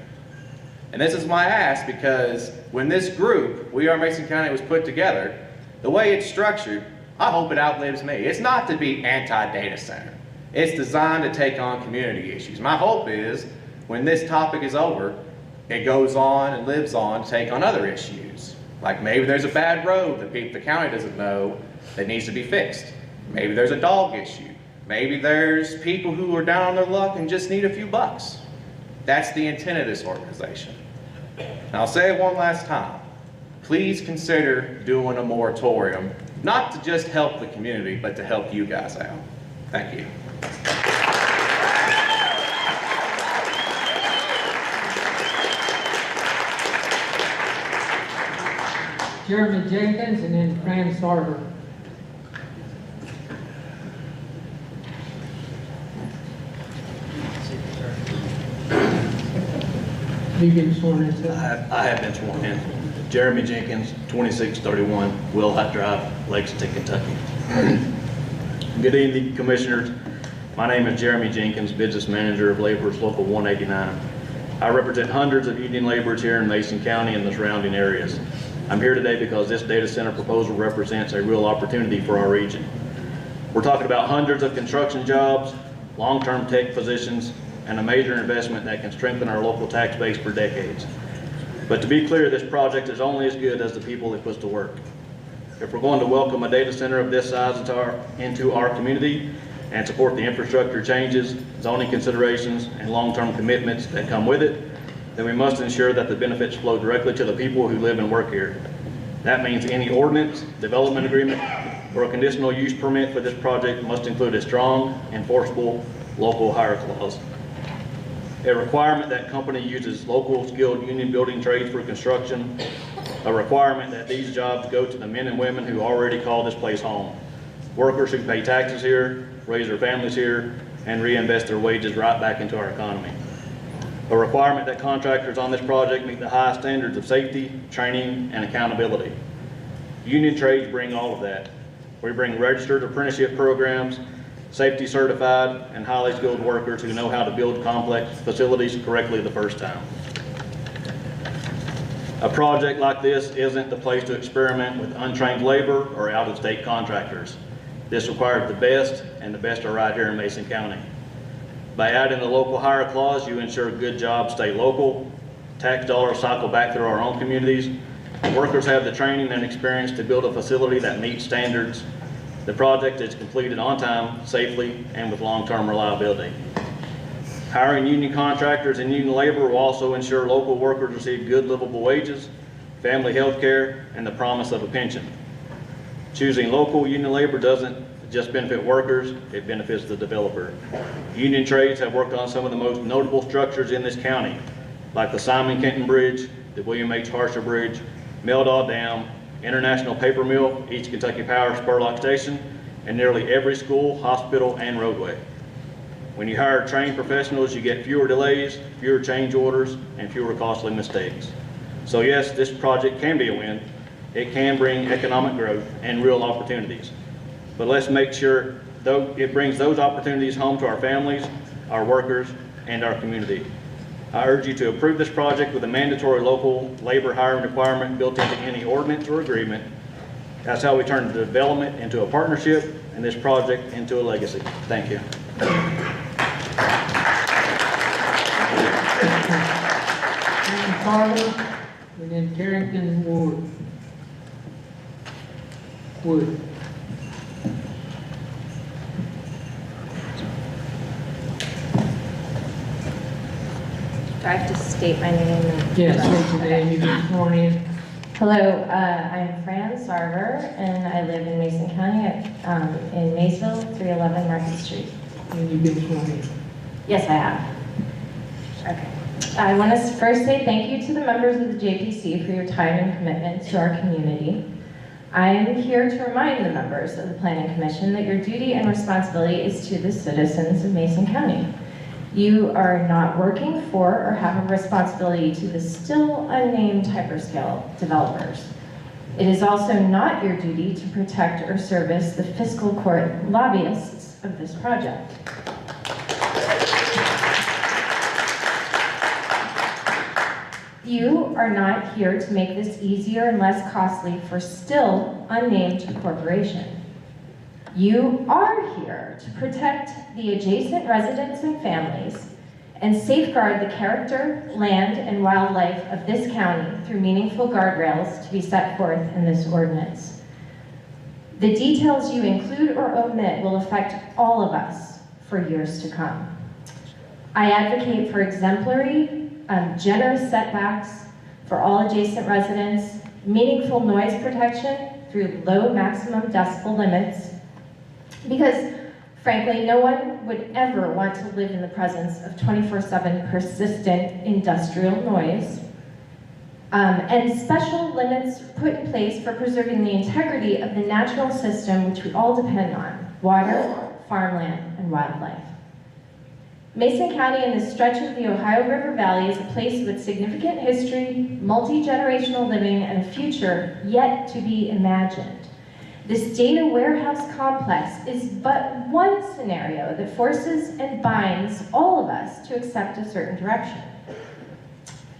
And this is my ask because when this group, We Are Mason County, was put together, the way it's structured, I hope it outlives me. It's not to be anti-data center. It's designed to take on community issues. My hope is when this topic is over, it goes on and lives on to take on other issues. Like maybe there's a bad road that the county doesn't know that needs to be fixed. Maybe there's a dog issue. Maybe there's people who are down on their luck and just need a few bucks. That's the intent of this organization. And I'll say it one last time. Please consider doing a moratorium, not to just help the community, but to help you guys out. Thank you. Jeremy Jenkins and then Fran Sarver. You been sworn in, sir? I have been sworn in. Jeremy Jenkins, 2631 Wilhite Drive, Lexington, Kentucky. Good evening, Commissioners. My name is Jeremy Jenkins, Business Manager of Laborers Local 189. I represent hundreds of union laborers here in Mason County and the surrounding areas. I'm here today because this data center proposal represents a real opportunity for our region. We're talking about hundreds of construction jobs, long-term tech positions, and a major investment that can strengthen our local tax base for decades. But to be clear, this project is only as good as the people it puts to work. If we're going to welcome a data center of this size into our community and support the infrastructure changes, zoning considerations, and long-term commitments that come with it, then we must ensure that the benefits flow directly to the people who live and work here. That means any ordinance, development agreement, or a conditional use permit for this project must include a strong, enforceable local hire clause. A requirement that company uses local skilled union building trades for construction, a requirement that these jobs go to the men and women who already call this place home. Workers who pay taxes here, raise their families here, and reinvest their wages right back into our economy. A requirement that contractors on this project meet the highest standards of safety, training, and accountability. Union trades bring all of that. We bring registered apprenticeship programs, safety certified, and highly skilled workers who know how to build complex facilities correctly the first time. A project like this isn't the place to experiment with untrained labor or out-of-state contractors. This requires the best, and the best are right here in Mason County. By adding the local hire clause, you ensure good jobs stay local, tax dollars cycle back through our own communities, and workers have the training and experience to build a facility that meets standards. The project is completed on time, safely, and with long-term reliability. Hiring union contractors and union labor will also ensure local workers receive good livable wages, family health care, and the promise of a pension. Choosing local union labor doesn't just benefit workers, it benefits the developer. Union trades have worked on some of the most notable structures in this county, like the Simon Kenton Bridge, the William H. Harsher Bridge, Meldaw Dam, International Paper Mill, East Kentucky Power Spurlock Station, and nearly every school, hospital, and roadway. When you hire trained professionals, you get fewer delays, fewer change orders, and fewer costly mistakes. So yes, this project can be a win. It can bring economic growth and real opportunities. But let's make sure it brings those opportunities home to our families, our workers, and our community. I urge you to approve this project with a mandatory local labor hiring requirement built into any ordinance or agreement. That's how we turn the development into a partnership and this project into a legacy. Thank you. Fran Sarver and then Carrington Wood. Do I have to state my name and... Yes, state your name, you've been sworn in. Hello, I'm Fran Sarver, and I live in Mason County in Maysville, 311 Market Street. And you've been sworn in. Yes, I have. Okay. I want to first say thank you to the members of the JPC for your time and commitment to our community. I am here to remind the members of the Planning Commission that your duty and responsibility is to the citizens of Mason County. You are not working for or have a responsibility to the still unnamed hyperscale developers. It is also not your duty to protect or service the fiscal court lobbyists of this project. You are not here to make this easier and less costly for still unnamed corporation. You are here to protect the adjacent residents and families and safeguard the character, land, and wildlife of this county through meaningful guardrails to be set forth in this ordinance. The details you include or omit will affect all of us for years to come. I advocate for exemplary, generous setbacks for all adjacent residents, meaningful noise protection through low maximum decibel limits, because frankly, no one would ever want to live in the presence of 24/7 persistent industrial noise, and special limits put in place for preserving the integrity of the natural system which we all depend on: water, farmland, and wildlife. Mason County and the stretch of the Ohio River Valley is a place with significant history, multi-generational living, and a future yet to be imagined. This data warehouse complex is but one scenario that forces and binds all of us to accept a certain direction.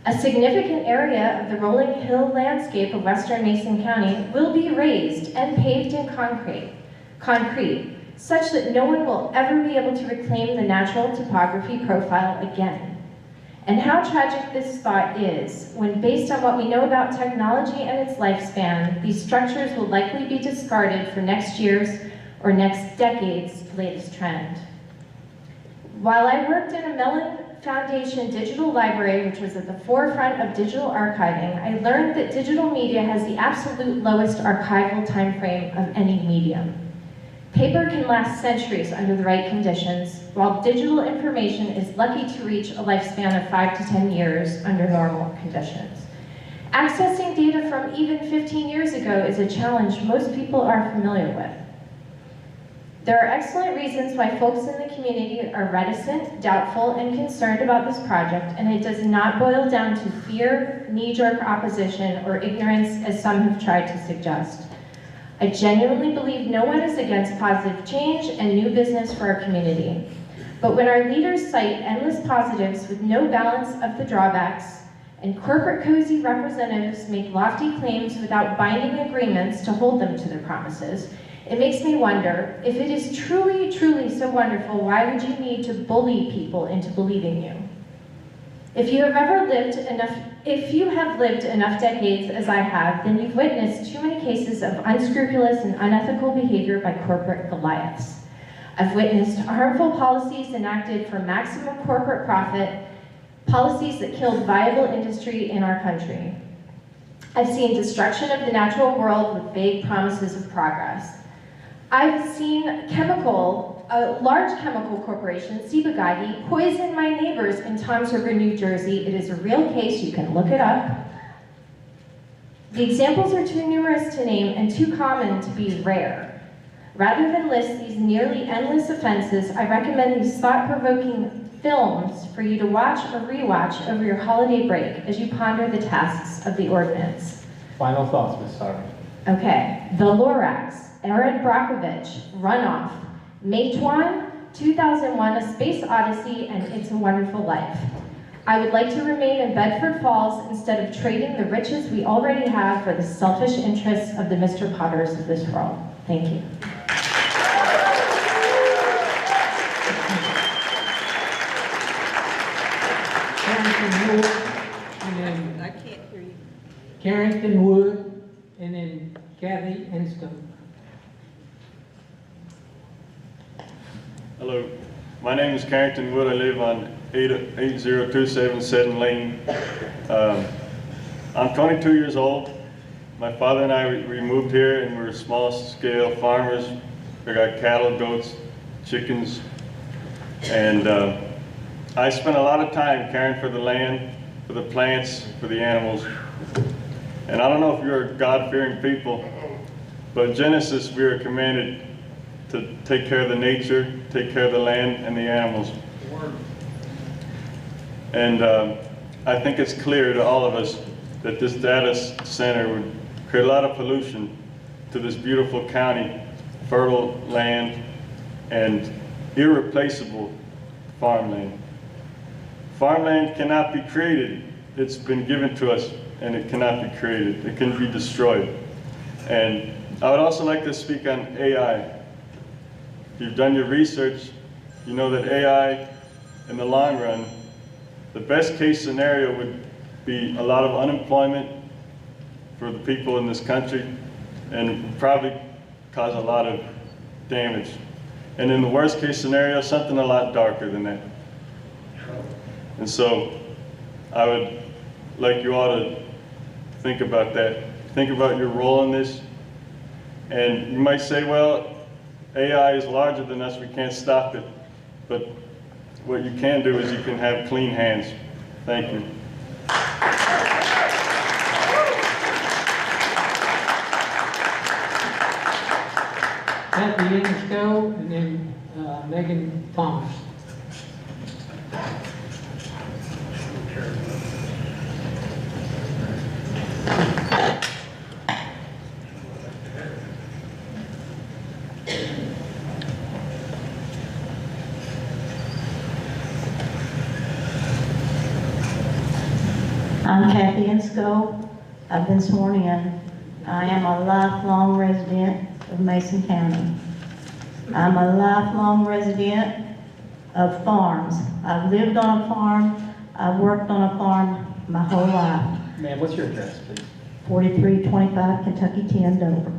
A significant area of the rolling hill landscape of western Mason County will be raised and paved in concrete, such that no one will ever be able to reclaim the natural topography profile again. And how tragic this thought is, when based on what we know about technology and its lifespan, these structures will likely be discarded for next year's or next decade's latest trend. While I worked in a Mellon Foundation digital library, which was at the forefront of digital archiving, I learned that digital media has the absolute lowest archival time frame of any medium. Paper can last centuries under the right conditions, while digital information is lucky to reach a lifespan of 5 to 10 years under normal conditions. Accessing data from even 15 years ago is a challenge most people are familiar with. There are excellent reasons why folks in the community are reticent, doubtful, and concerned about this project, and it does not boil down to fear, knee-jerk opposition, or ignorance, as some have tried to suggest. I genuinely believe no one is against positive change and new business for our community. But when our leaders cite endless positives with no balance of the drawbacks, and corporate cozy representatives make lofty claims without binding agreements to hold them to their promises, it makes me wonder, if it is truly, truly so wonderful, why would you need to bully people into believing you? If you have lived enough decades as I have, then you've witnessed too many cases of unscrupulous and unethical behavior by corporate Goliaths. I've witnessed harmful policies enacted for maximum corporate profit, policies that killed viable industry in our country. I've seen destruction of the natural world with vague promises of progress. I've seen a large chemical corporation, Ciba-Geigy, poison my neighbors in Toms River, New Jersey. It is a real case, you can look it up. The examples are too numerous to name and too common to be rare. Rather than list these nearly endless offenses, I recommend these thought-provoking films for you to watch or rewatch over your holiday break as you ponder the tasks of the ordinance. Final thoughts, Ms. Sarver. Okay, The Lorax, Erin Brockovich, Runoff, Matewan, 2001, A Space Odyssey, and It's a Wonderful Life. I would like to remain in Bedford Falls instead of trading the riches we already have for the selfish interests of the Mr. Potters of this world. Thank you. I can't hear you. Carrington Wood, and then Kathy Enstone. Hello, my name is Carrington Wood. I live on 80277 Lane. I'm 22 years old. My father and I, we moved here and we're small scale farmers. We got cattle, goats, chickens, and I spent a lot of time caring for the land, for the plants, for the animals. And I don't know if you're God-fearing people, but Genesis, we are commanded to take care of the nature, take care of the land and the animals. And I think it's clear to all of us that this data center would create a lot of pollution to this beautiful county, fertile land, and irreplaceable farmland. Farmland cannot be created. It's been given to us, and it cannot be created. It can be destroyed. And I would also like to speak on AI. If you've done your research, you know that AI, in the long run, the best case scenario would be a lot of unemployment for the people in this country and probably cause a lot of damage. And in the worst case scenario, something a lot darker than that. And so I would like you all to think about that. Think about your role in this. And you might say, well, AI is larger than us, we can't stop it. But what you can do is you can have clean hands. Thank you. Kathy Insco, and then Megan Thomas. I'm Kathy Insco. I've been sworn in. I am a lifelong resident of Mason County. I'm a lifelong resident of farms. I've lived on a farm. I've worked on a farm my whole life. Ma'am, what's your address, please? 4325 Kentucky 10 Dover.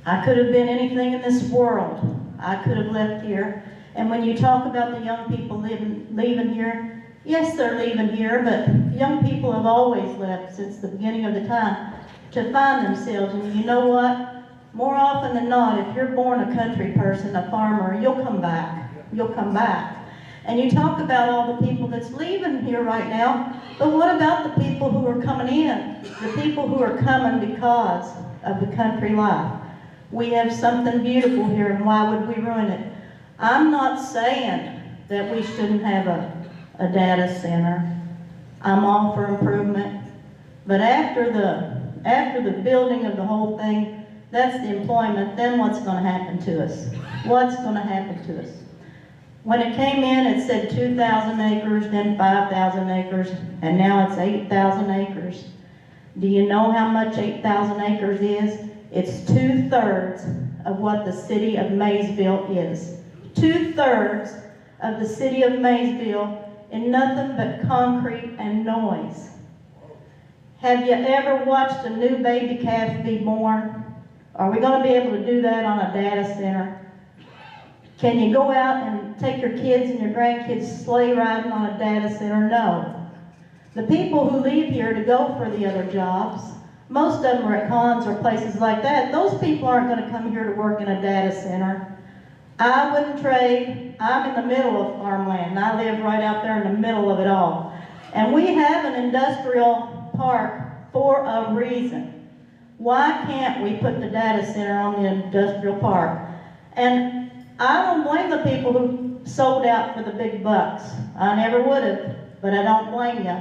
I could have been anything in this world. I could have left here. And when you talk about the young people leaving here, yes, they're leaving here, but young people have always left since the beginning of the time to find themselves. And you know what? More often than not, if you're born a country person, a farmer, you'll come back. You'll come back. And you talk about all the people that's leaving here right now, but what about the people who are coming in? The people who are coming because of the country life. We have something beautiful here, and why would we ruin it? I'm not saying that we shouldn't have a data center. I'm all for improvement. But after the building of the whole thing, that's the employment, then what's going to happen to us? What's going to happen to us? When it came in, it said 2,000 acres, then 5,000 acres, and now it's 8,000 acres. Do you know how much 8,000 acres is? It's 2/3 of what the city of Maysville is. 2/3 of the city of Maysville in nothing but concrete and noise. Have you ever watched a new baby calf be born? Are we going to be able to do that on a data center? Can you go out and take your kids and your grandkids sleigh riding on a data center? No. The people who leave here to go for the other jobs, most of them are at cons or places like that. Those people aren't going to come here to work in a data center. I wouldn't trade. I'm in the middle of farmland, and I live right out there in the middle of it all. And we have an industrial park for a reason. Why can't we put the data center on the industrial park? And I don't blame the people who sold out for the big bucks. I never would have, but I don't blame you.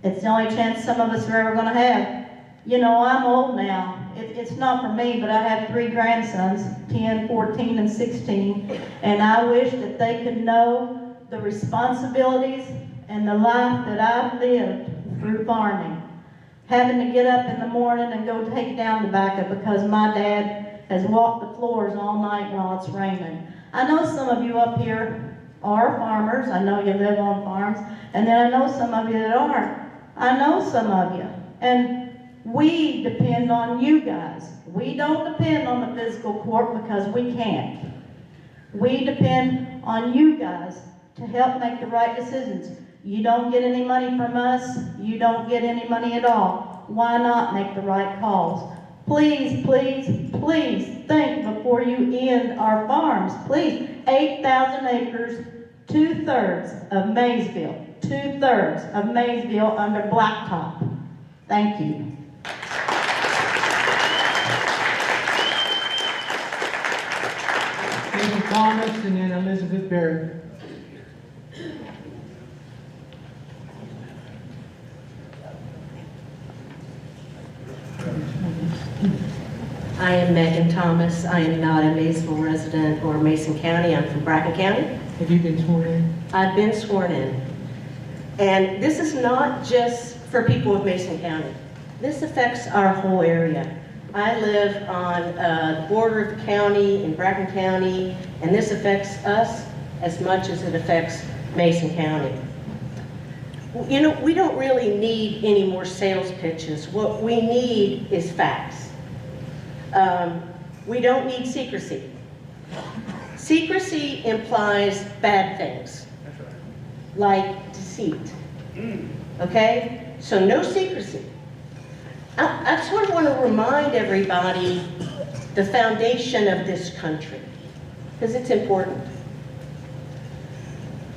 It's the only chance some of us are ever going to have. You know, I'm old now. It's not for me, but I have 3 grandsons, 10, 14, and 16, and I wish that they could know the responsibilities and the life that I've lived through farming. Having to get up in the morning and go take down tobacco because my dad has walked the floors all night while it's raining. I know some of you up here are farmers. I know you live on farms, and then I know some of you that aren't. I know some of you, and we depend on you guys. We don't depend on the physical court because we can't. We depend on you guys to help make the right decisions. You don't get any money from us, you don't get any money at all. Why not make the right calls? Please, please, please think before you end our farms. Please, 8,000 acres, 2/3 of Maysville, 2/3 of Maysville under blacktop. Thank you. Amy Thomas and then Elizabeth Berry. I am Megan Thomas. I am not a Maysville resident or Mason County. I'm from Bracken County. Have you been sworn in? I've been sworn in. And this is not just for people of Mason County. This affects our whole area. I live on the border of the county in Bracken County, and this affects us as much as it affects Mason County. You know, we don't really need any more sales pitches. What we need is facts. We don't need secrecy. Secrecy implies bad things, like deceit. Okay? So no secrecy. I sort of want to remind everybody the foundation of this country, because it's important.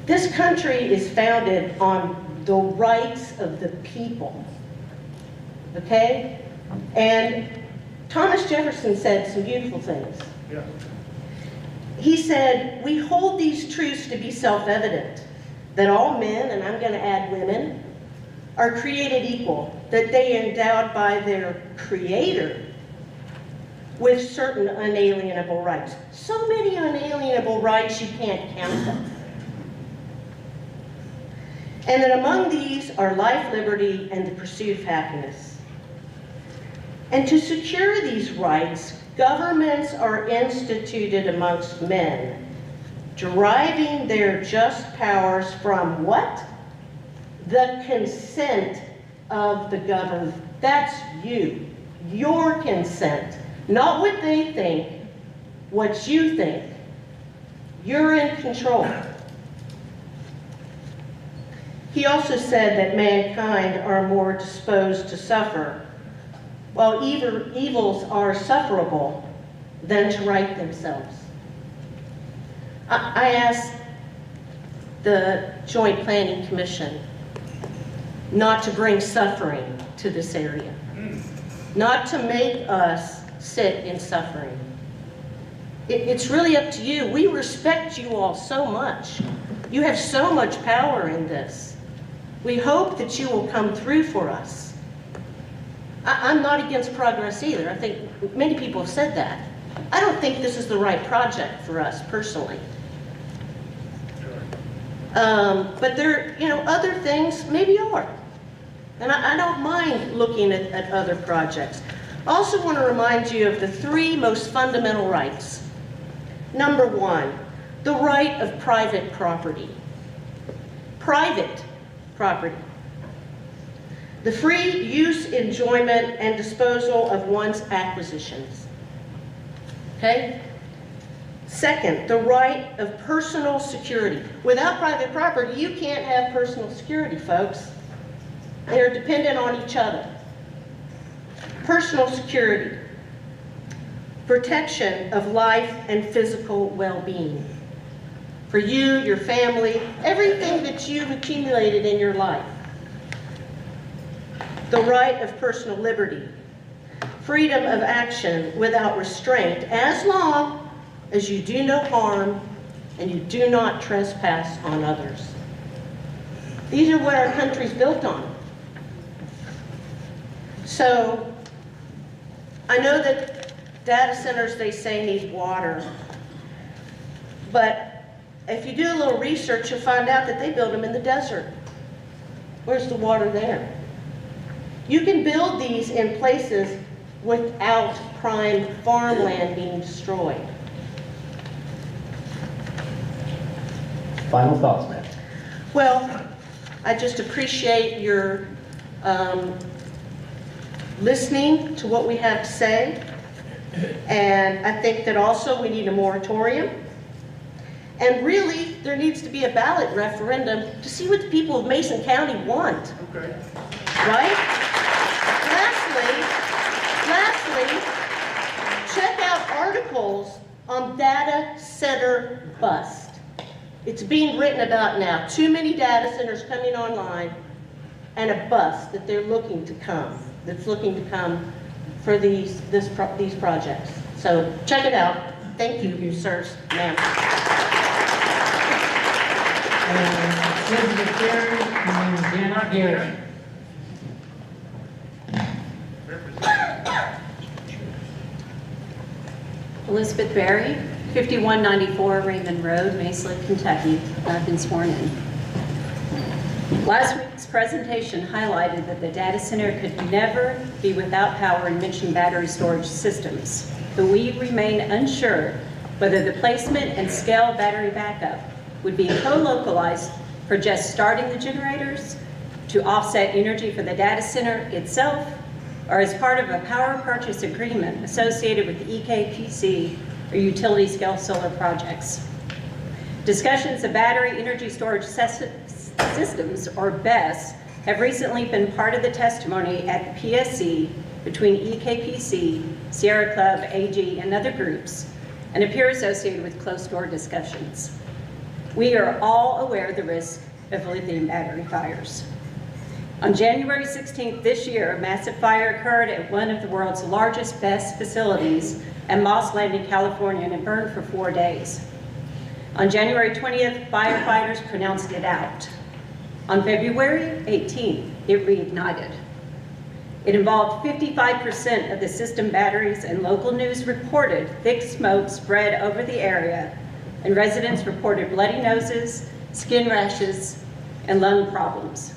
This country is founded on the rights of the people. Okay? And Thomas Jefferson said some beautiful things. Yeah. He said, we hold these truths to be self-evident, that all men, and I'm going to add women, are created equal, that they are endowed by their Creator with certain unalienable rights. So many unalienable rights you can't count them. And that among these are life, liberty, and the pursuit of happiness. And to secure these rights, governments are instituted amongst men, deriving their just powers from what? The consent of the governed. That's you. Your consent. Not what they think, what you think. You're in control. He also said that mankind are more disposed to suffer, while evils are sufferable, than to right themselves. I asked the Joint Planning Commission not to bring suffering to this area, not to make us sit in suffering. It's really up to you. We respect you all so much. You have so much power in this. We hope that you will come through for us. I'm not against progress either. I think many people have said that. I don't think this is the right project for us personally. But there, you know, other things maybe are. And I don't mind looking at other projects. I also want to remind you of the three most fundamental rights. Number one, the right of private property. Private property. The free use, enjoyment, and disposal of one's acquisitions. Okay? Second, the right of personal security. Without private property, you can't have personal security, folks. They are dependent on each other. Personal security. Protection of life and physical well-being. For you, your family, everything that you've accumulated in your life. The right of personal liberty. Freedom of action without restraint, as long as you do no harm and you do not trespass on others. These are what our country's built on. So, I know that data centers, they say, need water. But if you do a little research, you'll find out that they build them in the desert. Where's the water there? You can build these in places without prime farmland being destroyed. Final thoughts, ma'am? Well, I just appreciate your listening to what we have to say. And I think that also we need a moratorium. And really, there needs to be a ballot referendum to see what the people of Mason County want. Okay. Right? Lastly, check out articles on data center bust. It's being written about now. Too many data centers coming online and a bust that they're looking to come, for these projects. So check it out. Thank you, sirs, ma'am. Elizabeth Berry and Janet Garrett. Elizabeth Berry, 5194 Raymond Road, Maceland, Kentucky. I've been sworn in. Last week's presentation highlighted that the data center could never be without power and mentioned battery storage systems, but we remain unsure whether the placement and scale of battery backup would be co-localized for just starting the generators, to offset energy for the data center itself, or as part of a power purchase agreement associated with the EKPC or utility scale solar projects. Discussions of battery energy storage systems, or BESS, have recently been part of the testimony at the PSC between EKPC, Sierra Club, AG, and other groups, and appear associated with closed-door discussions. We are all aware of the risk of lithium battery fires. On January 16th this year, a massive fire occurred at one of the world's largest BESS facilities at Moss Landing, California, and it burned for 4 days. On January 20th, firefighters pronounced it out. On February 18th, it reignited. It involved 55% of the system batteries, and local news reported thick smoke spread over the area, and residents reported bloody noses, skin rashes, and lung problems.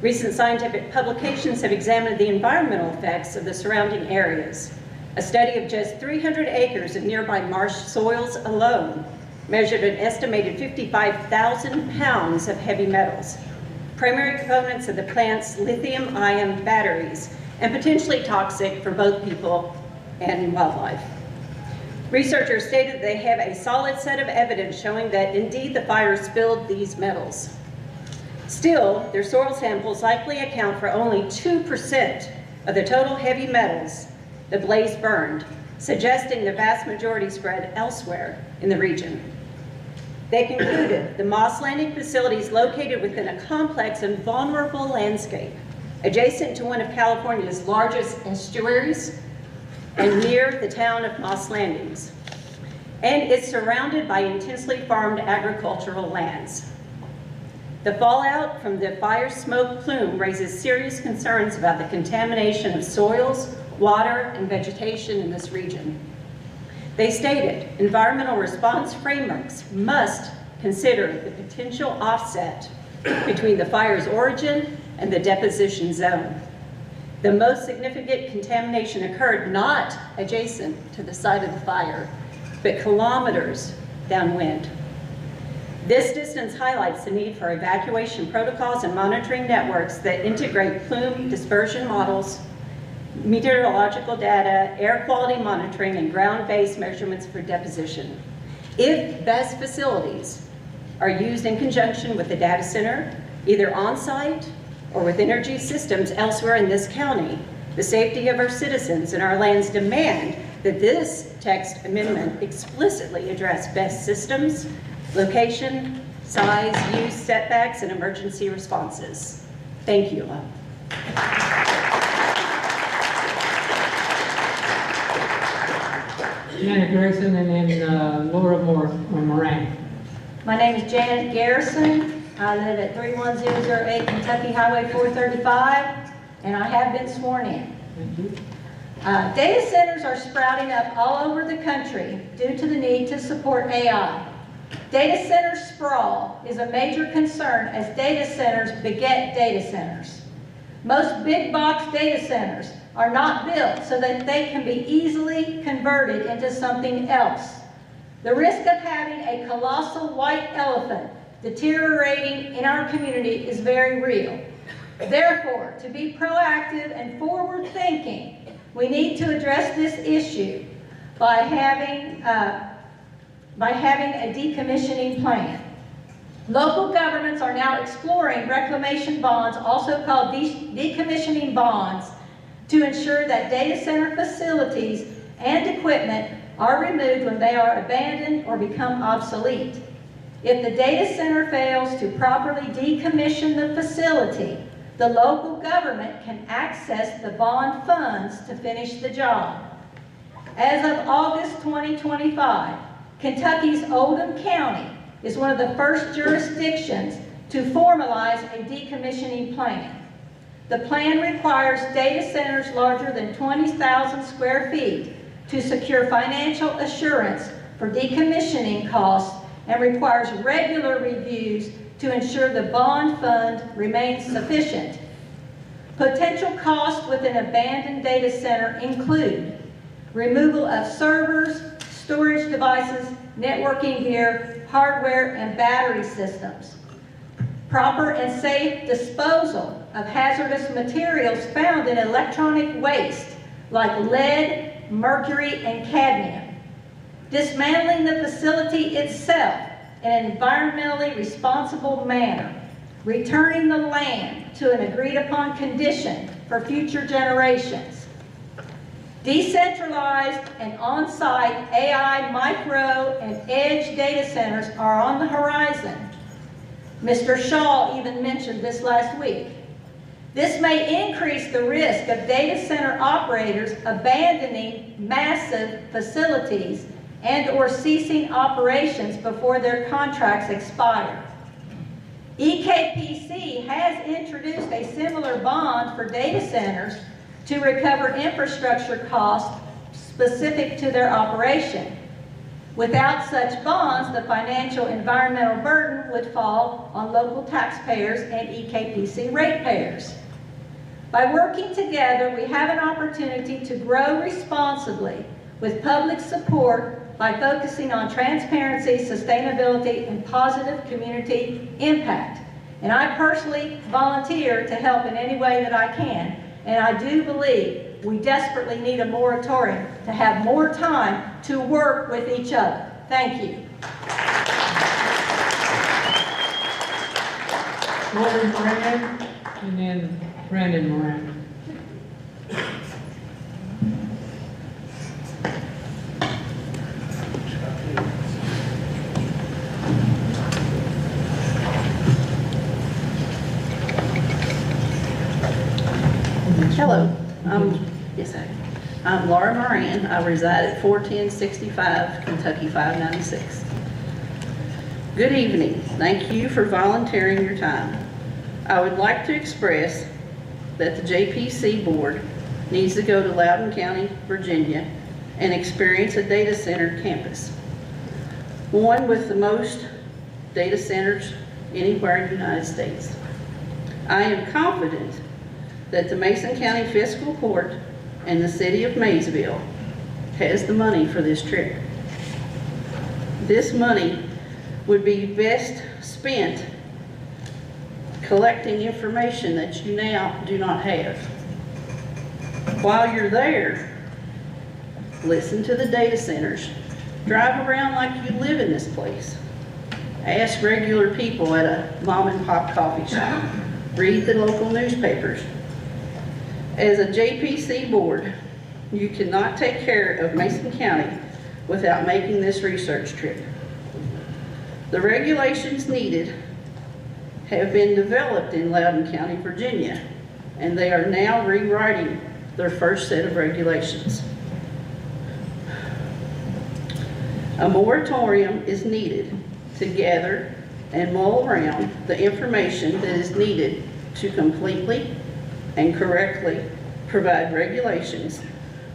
Recent scientific publications have examined the environmental effects of the surrounding areas. A study of just 300 acres of nearby marsh soils alone measured an estimated 55,000 pounds of heavy metals, primary components of the plant's lithium-ion batteries, and potentially toxic for both people and wildlife. Researchers stated they have a solid set of evidence showing that indeed the fire spilled these metals. Still, their soil samples likely account for only 2% of the total heavy metals the blaze burned, suggesting the vast majority spread elsewhere in the region. They concluded the Moss Landing facility is located within a complex and vulnerable landscape, adjacent to one of California's largest estuaries and near the town of Moss Landings. And it's surrounded by intensely farmed agricultural lands. The fallout from the fire smoke plume raises serious concerns about the contamination of soils, water, and vegetation in this region. They stated environmental response frameworks must consider the potential offset between the fire's origin and the deposition zone. The most significant contamination occurred not adjacent to the site of the fire, but kilometers downwind. This distance highlights the need for evacuation protocols and monitoring networks that integrate plume dispersion models, meteorological data, air quality monitoring, and ground-based measurements for deposition. If BESS facilities are used in conjunction with the data center, either on-site or with energy systems elsewhere in this county, the safety of our citizens and our lands demand that this text amendment explicitly address BESS systems, location, size, use, setbacks, and emergency responses. Thank you. Janet Garrison and then Laura Moran. My name is Janet Garrison. I live at 31008 Kentucky Highway 435, and I have been sworn in. Data centers are sprouting up all over the country due to the need to support AI. Data center sprawl is a major concern as data centers beget data centers. Most big box data centers are not built so that they can be easily converted into something else. The risk of having a colossal white elephant deteriorating in our community is very real. Therefore, to be proactive and forward-thinking, we need to address this issue by having by having a decommissioning plan. Local governments are now exploring reclamation bonds, also called decommissioning bonds, to ensure that data center facilities and equipment are removed when they are abandoned or become obsolete. If the data center fails to properly decommission the facility, the local government can access the bond funds to finish the job. As of August 2025, Kentucky's Oldham County is one of the first jurisdictions to formalize a decommissioning plan. The plan requires data centers larger than 20,000 square feet to secure financial assurance for decommissioning costs and requires regular reviews to ensure the bond fund remains sufficient. Potential costs with an abandoned data center include removal of servers, storage devices, networking gear, hardware, and battery systems. Proper and safe disposal of hazardous materials found in electronic waste like lead, mercury, and cadmium. Dismantling the facility itself in an environmentally responsible manner. Returning the land to an agreed upon condition for future generations. Decentralized and on-site AI, micro, and edge data centers are on the horizon. Mr. Shaw even mentioned this last week. This may increase the risk of data center operators abandoning massive facilities and/or ceasing operations before their contracts expire. EKPC has introduced a similar bond for data centers to recover infrastructure costs specific to their operation. Without such bonds, the financial environmental burden would fall on local taxpayers and EKPC ratepayers. By working together, we have an opportunity to grow responsibly with public support by focusing on transparency, sustainability, and positive community impact. And I personally volunteer to help in any way that I can. And I do believe we desperately need a moratorium to have more time to work with each other. Thank you. Gordon Moran, and then Brandon Moran. Hello, I'm Laura Moran. I reside at 41065 Kentucky 596. Good evening. Thank you for volunteering your time. I would like to express that the JPC board needs to go to Loudoun County, Virginia, and experience a data center campus. One with the most data centers anywhere in the United States. I am confident that the Mason County Fiscal Court and the City of Maysville has the money for this trip. This money would be best spent collecting information that you now do not have. While you're there, listen to the data centers. Drive around like you live in this place. Ask regular people at a mom and pop coffee shop. Read the local newspapers. As a JPC board, you cannot take care of Mason County without making this research trip. The regulations needed have been developed in Loudoun County, Virginia, and they are now rewriting their first set of regulations. A moratorium is needed to gather and mull around the information that is needed to completely and correctly provide regulations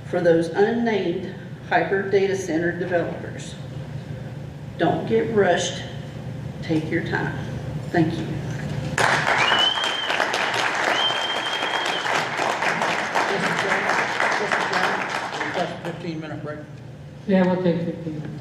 for those unnamed hyper data center developers. Don't get rushed. Take your time. Thank you. That's a 15-minute break. Yeah, we'll take 15 minutes.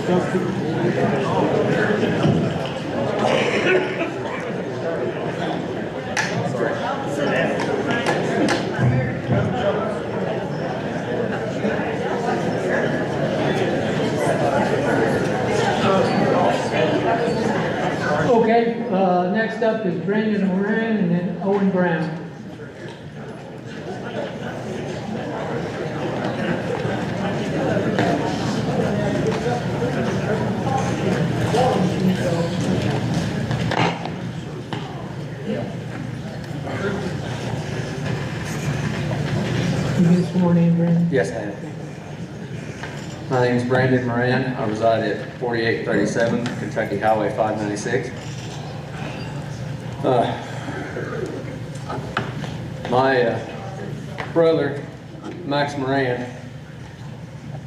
Okay, next up is Brandon Moran and then Owen Brown. You been sworn in, Brandon? Yes, I have. My name is Brandon Moran. I reside at 4837 Kentucky Highway 596. My brother, Max Moran,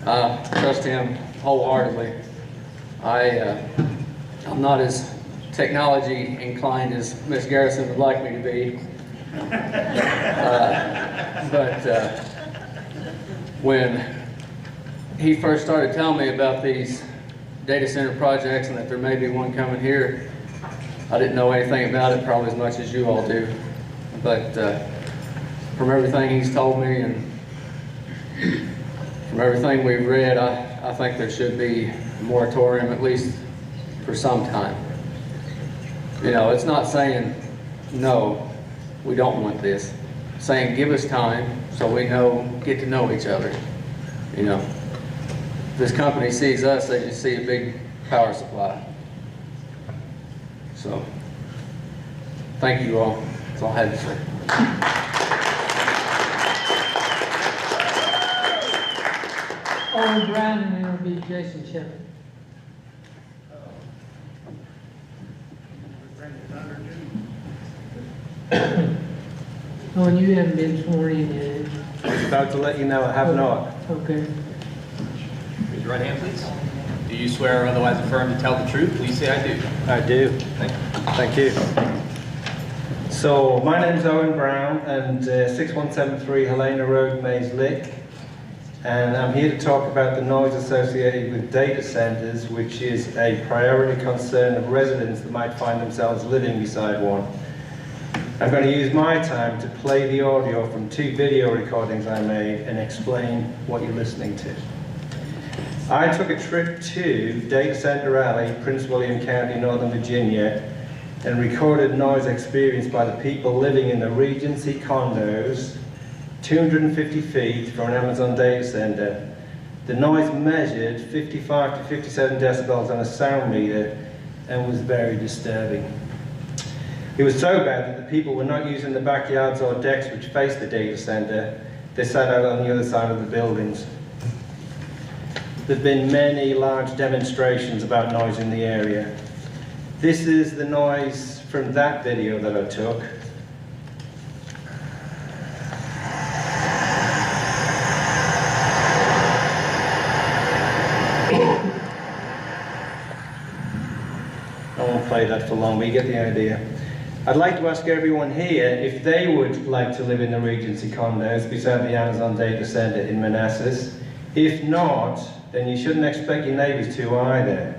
I trust him wholeheartedly. I'm not as technology inclined as Ms. Garrison would like me to be. But when he first started telling me about these data center projects and that there may be one coming here, I didn't know anything about it probably as much as you all do. But from everything he's told me and from everything we've read, I think there should be a moratorium at least for some time. You know, it's not saying no, we don't want this. It's saying give us time so we get to know each other. You know, if this company sees us, they just see a big power supply. So, thank you all. That's all I had to say. Owen Brown and then it'll be Jason Shepard. Owen, you haven't been sworn in yet. I was about to let you know I have not. Okay. Raise your right hand, please. Do you swear or otherwise affirm to tell the truth? Please say I do. I do. Thank you. Thank you. So, my name's Owen Brown, and 6173 Helena Road, Mays Lick. And I'm here to talk about the noise associated with data centers, which is a priority concern of residents that might find themselves living beside one. I'm going to use my time to play the audio from 2 video recordings I made and explain what you're listening to. I took a trip to Data Center Alley, Prince William County, Northern Virginia, and recorded noise experienced by the people living in the Regency condos, 250 feet from an Amazon data center. The noise measured 55 to 57 decibels on a sound meter and was very disturbing. It was so bad that the people were not using the backyards or decks which faced the data center. They sat out on the other side of the buildings. There've been many large demonstrations about noise in the area. This is the noise from that video that I took. I won't play that for long, but you get the idea. I'd like to ask everyone here if they would like to live in the Regency condos beside the Amazon data center in Manassas. If not, then you shouldn't expect your neighbors to either.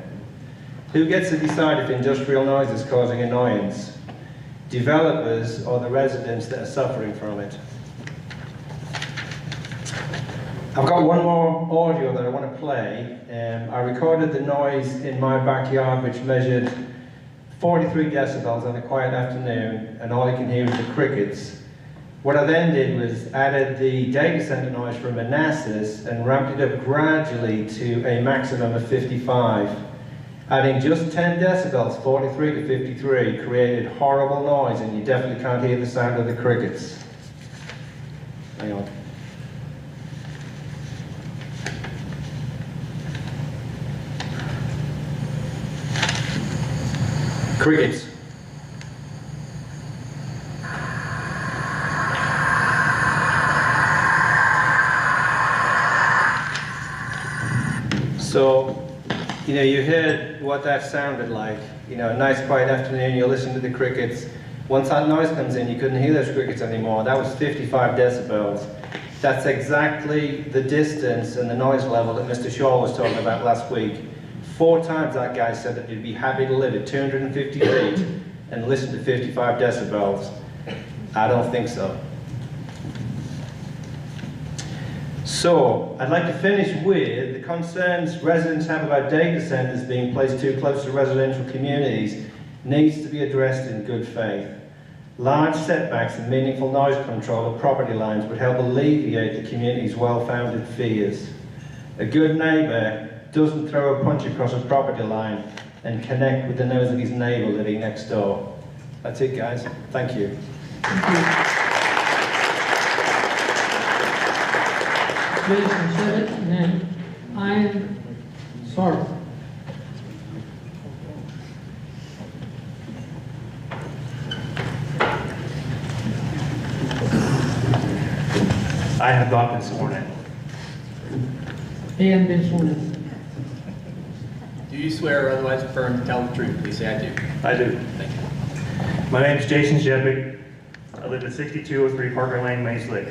Who gets to decide if industrial noise is causing annoyance? Developers or the residents that are suffering from it? I've got one more audio that I want to play. I recorded the noise in my backyard, which measured 43 decibels on a quiet afternoon, and all you can hear is the crickets. What I then did was added the data center noise from Manassas and ramped it up gradually to a maximum of 55. Adding just 10 decibels, 43 to 53, created horrible noise, and you definitely can't hear the sound of the crickets. Hang on. Crickets. So, you know, you heard what that sounded like. You know, a nice quiet afternoon, you're listening to the crickets. Once that noise comes in, you couldn't hear those crickets anymore. That was 55 decibels. That's exactly the distance and the noise level that Mr. Shaw was talking about last week. 4 times that guy said that he'd be happy to live at 250 feet and listen to 55 decibels. I don't think so. So, I'd like to finish with the concerns residents have about data centers being placed too close to residential communities needs to be addressed in good faith. Large setbacks and meaningful noise control of property lines would help alleviate the community's well-founded fears. A good neighbour doesn't throw a punch across a property line and connect with the nose of his neighbour living next door. That's it, guys. Thank you. Jason said it, and then I'm sorry. I have not been sworn in. He hadn't been sworn in. Do you swear or otherwise affirm to tell the truth? Please say I do. I do. Thank you. My name is Jason Jepic. I live at 6203 Parker Lane, Mays Lick.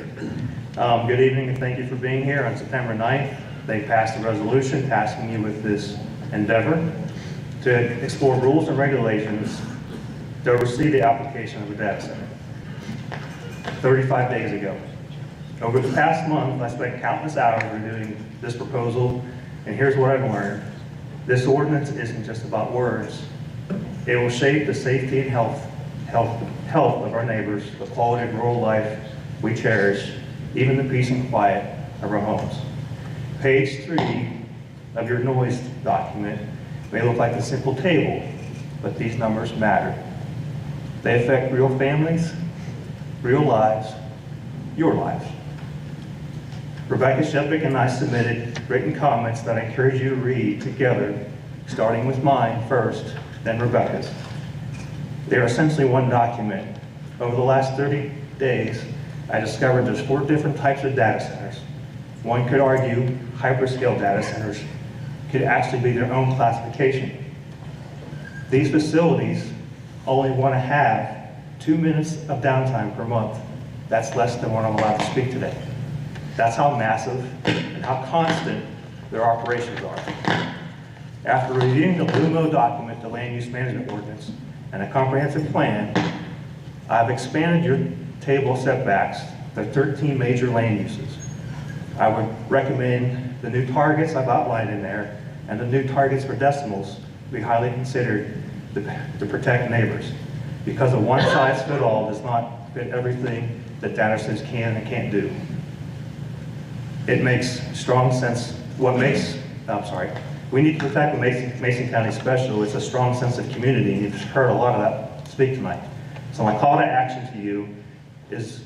Good evening and thank you for being here. On September 9th, they passed a resolution tasking you with this endeavor to explore rules and regulations to oversee the application of a data center. 35 days ago. Over the past month, I spent countless hours reviewing this proposal, and here's what I've learned. This ordinance isn't just about words. It will shape the safety and health of our neighbors, the quality of rural life we cherish, even the peace and quiet of our homes. Page 3 of your noise document may look like a simple table, but these numbers matter. They affect real families, real lives, your lives. Rebecca Shepick and I submitted written comments that I encourage you to read together, starting with mine first, then Rebecca's. They are essentially one document. Over the last 30 days, I discovered there's 4 different types of data centers. One could argue hyperscale data centers could actually be their own classification. These facilities only want to have 2 minutes of downtime per month. That's less than what I'm allowed to speak today. That's how massive and how constant their operations are. After reviewing the LUMO document, the Land Use Management Ordinance, and a comprehensive plan, I've expanded your table of setbacks to 13 major land uses. I would recommend the new targets I've outlined in there and the new targets for decimals be highly considered to protect neighbors, because a one-size-fits-all does not fit everything that data centers can and can't do. It makes strong sense, we need to protect the Mason County Special. It's a strong sense of community, and you've heard a lot of that speak tonight. So my call to action to you is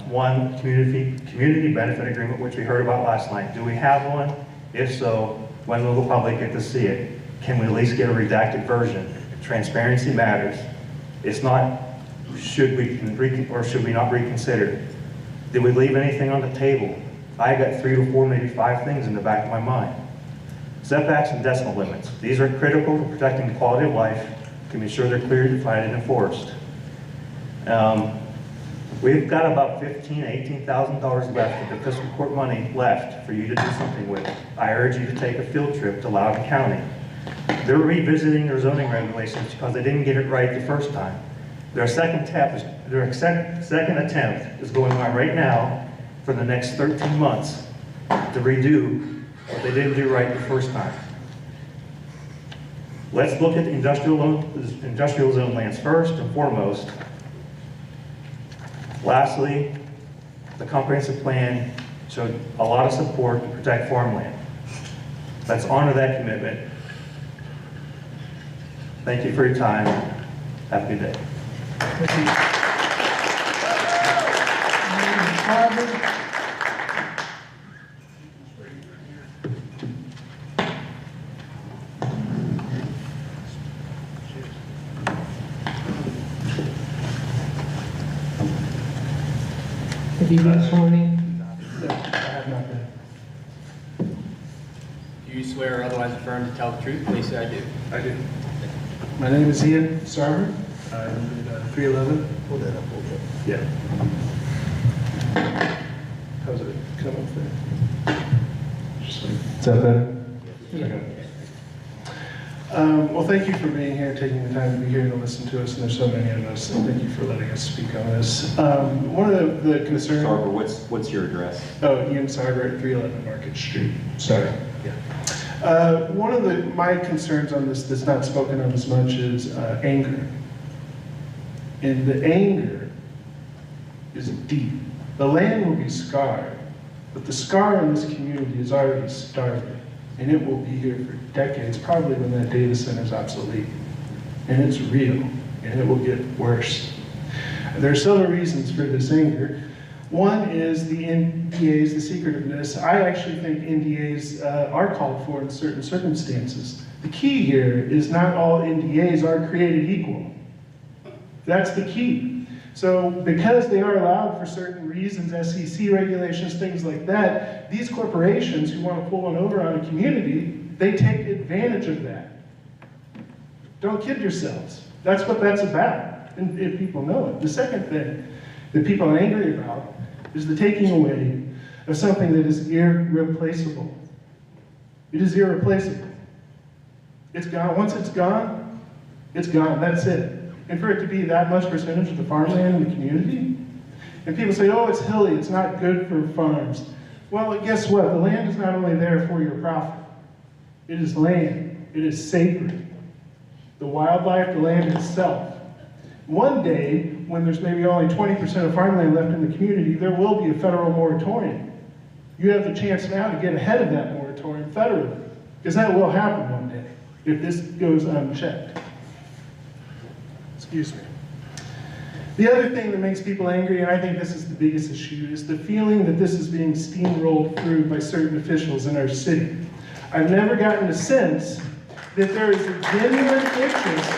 one, community benefit agreement, which we heard about last night. Do we have one? If so, when will the public get to see it? Can we at least get a redacted version? Transparency matters. It's not, should we not reconsider? Did we leave anything on the table? I got 3 to 4, maybe 5 things in the back of my mind. Setbacks and decimal limits. These are critical to protecting the quality of life, to be sure they're clearly defined and enforced. We've got about $15,000 to $18,000 left of the fiscal court money left for you to do something with. I urge you to take a field trip to Loudoun County. They're revisiting their zoning regulations because they didn't get it right the first time. Their second attempt is going on right now for the next 13 months to redo what they didn't do right the first time. Let's look at the industrial zone lands first and foremost. Lastly, the comprehensive plan showed a lot of support to protect farmland. Let's honor that commitment. Thank you for your time. Have a good day. Have you been sworn in? I have not been. Do you swear or otherwise affirm to tell the truth? Please say I do. I do. My name is Ian Sarver. I live at 311. Pull that up a little bit. Yeah. How's it come up there? Is that better? Yeah. Okay. Well, thank you for being here, taking the time to be here to listen to us, and there's so many of us, and thank you for letting us speak on this. One of the concerns... Sarver, what's your address? Oh, Ian Sarver at 311 Market Street. Sorry. Yeah. One of my concerns on this that's not spoken of as much is anger. And the anger is deep. The land will be scarred, but the scar in this community is already started. And it will be here for decades, probably when that data center is obsolete. And it's real, and it will get worse. There are several reasons for this anger. One is the NDAs, the secretiveness. I actually think NDAs are called for in certain circumstances. The key here is not all NDAs are created equal. That's the key. So because they are allowed for certain reasons, SEC regulations, things like that, these corporations who want to pull one over on a community, they take advantage of that. Don't kid yourselves. That's what that's about, and if people know it. The second thing that people are angry about is the taking away of something that is irreplaceable. It is irreplaceable. It's gone. Once it's gone, that's it. And for it to be that much percentage of the farmland in the community, and people say, oh, it's hilly, it's not good for farms. Well, guess what? The land is not only there for your profit. It is land. It is sacred. The wildlife, the land itself. One day, when there's maybe only 20% of farmland left in the community, there will be a federal moratorium. You have the chance now to get ahead of that moratorium federally, because that will happen one day if this goes unchecked. Excuse me. The other thing that makes people angry, and I think this is the biggest issue, is the feeling that this is being steamrolled through by certain officials in our city. I've never gotten a sense that there is a genuine interest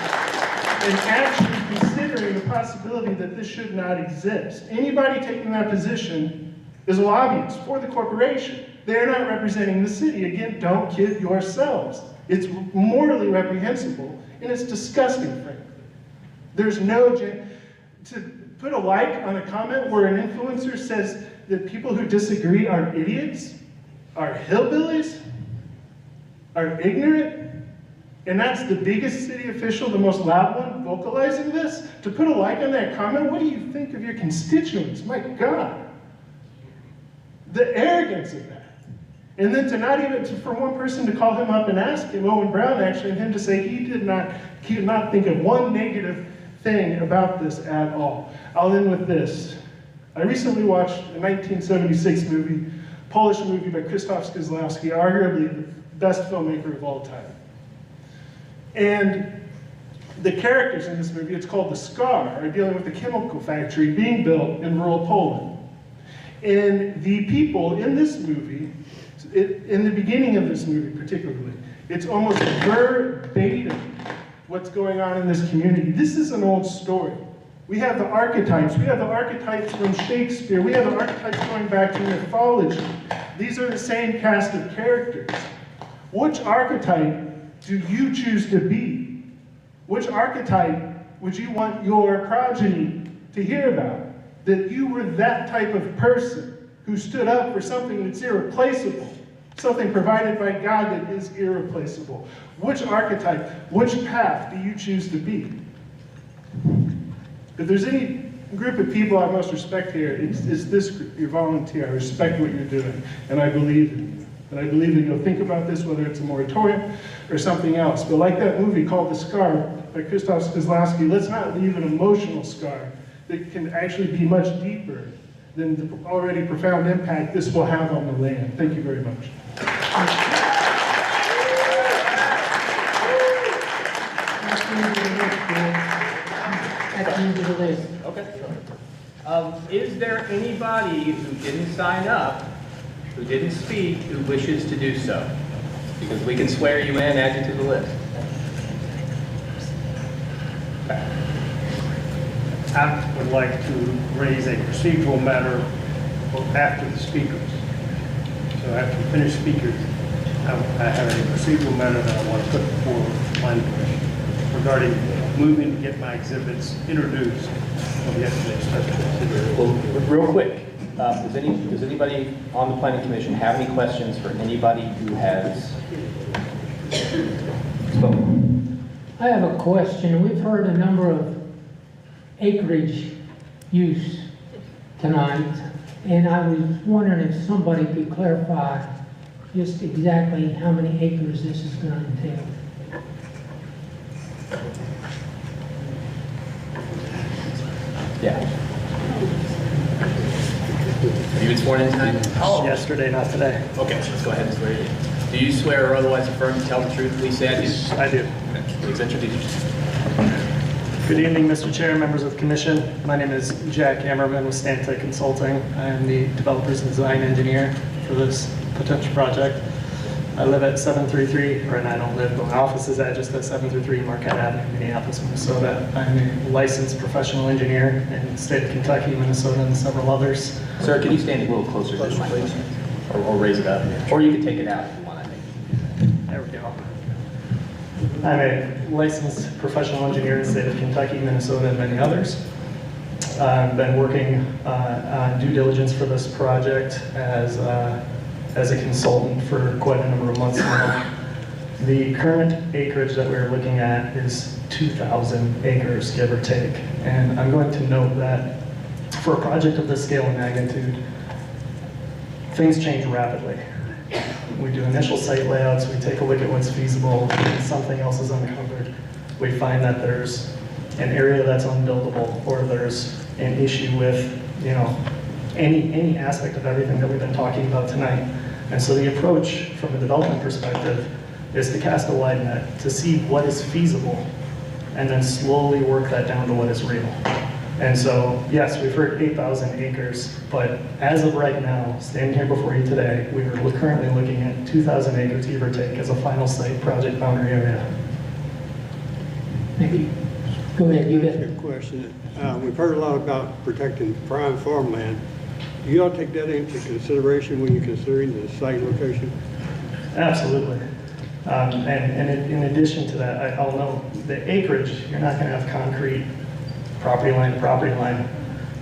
in actually considering the possibility that this should not exist. Anybody taking that position is a lobbyist for the corporation. They're not representing the city. Again, don't kid yourselves. It's morally reprehensible, and it's disgusting, frankly. There's no, to put a like on a comment where an influencer says that people who disagree are idiots, are hillbillies, are ignorant, and that's the biggest city official, the most loud one, vocalizing this, to put a like on that comment, what do you think of your constituents? My God. The arrogance of that. And then to not even, for one person to call him up and ask him, Owen Brown actually, and him to say he did not think of one negative thing about this at all. I'll end with this. I recently watched a 1976 movie, Polish movie by Krzysztof Kieślowski, arguably the best filmmaker of all time. And the characters in this movie, it's called The Scar, are dealing with a chemical factory being built in rural Poland. And the people in this movie, in the beginning of this movie particularly, it's almost verbatim what's going on in this community. This is an old story. We have the archetypes. We have the archetypes from Shakespeare. We have the archetypes going back to mythology. These are the same cast of characters. Which archetype do you choose to be? Which archetype would you want your progeny to hear about? That you were that type of person who stood up for something that's irreplaceable, something provided by God that is irreplaceable. Which archetype, which path do you choose to be? If there's any group of people I most respect here, it's this group, your volunteer. I respect what you're doing, and I believe in you. And I believe that you'll think about this, whether it's a moratorium or something else. But like that movie called The Scar by Krzysztof Kieślowski, let's not leave an emotional scar that can actually be much deeper than the already profound impact this will have on the land. Thank you very much. Okay. Is there anybody who didn't sign up, who didn't speak, who wishes to do so? Because we can swear you in, add you to the list. Okay. I would like to raise a procedural matter after the speakers. So after we finish speakers, I have a procedural matter that I want to put before the planning commission regarding moving to get my exhibits introduced of yesterday's special. Well, real quick, does anybody on the planning commission have any questions for anybody who has spoken? I have a question. We've heard a number of acreage use tonight, and I was wondering if somebody could clarify just exactly how many acres this is going to entail. Yeah. Have you been sworn in tonight? Yesterday, not today. Okay, let's go ahead and swear you in. Do you swear or otherwise affirm to tell the truth? Please say I do. I do. Okay, please introduce yourself. Good evening, Mr. Chair, members of the commission. My name is Jack Ammerman with Stantec Consulting. I am the developers and design engineer for this potential project. I live at 733, or I don't live, but my office is at just at 733 Marquette Avenue, Minneapolis, Minnesota. I'm a licensed professional engineer in the state of Kentucky, Minnesota, and several others. Sir, can you stand a little closer to the mic, please? Or raise it up, or you can take it out if you want, I think. There we go. I'm a licensed professional engineer in the state of Kentucky, Minnesota, and many others. I've been working on due diligence for this project as a consultant for quite a number of months now. The current acreage that we're looking at is 2,000 acres, give or take. And I'm going to note that for a project of this scale and magnitude, things change rapidly. We do initial site layouts, we take a look at what's feasible, and something else is uncovered. We find that there's an area that's unbuildable, or there's an issue with, you know, any aspect of everything that we've been talking about tonight. And so the approach from a development perspective is to cast a wide net to see what is feasible and then slowly work that down to what is real. And so, yes, we've heard 8,000 acres, but as of right now, standing here before you today, we are currently looking at 2,000 acres, give or take, as a final site project boundary area. Thank you. Go ahead, you Good question. We've heard a lot about protecting prime farmland. Do you all take that into consideration when you're considering the site location? Absolutely. And in addition to that, I'll note the acreage, you're not going to have concrete property line to property line,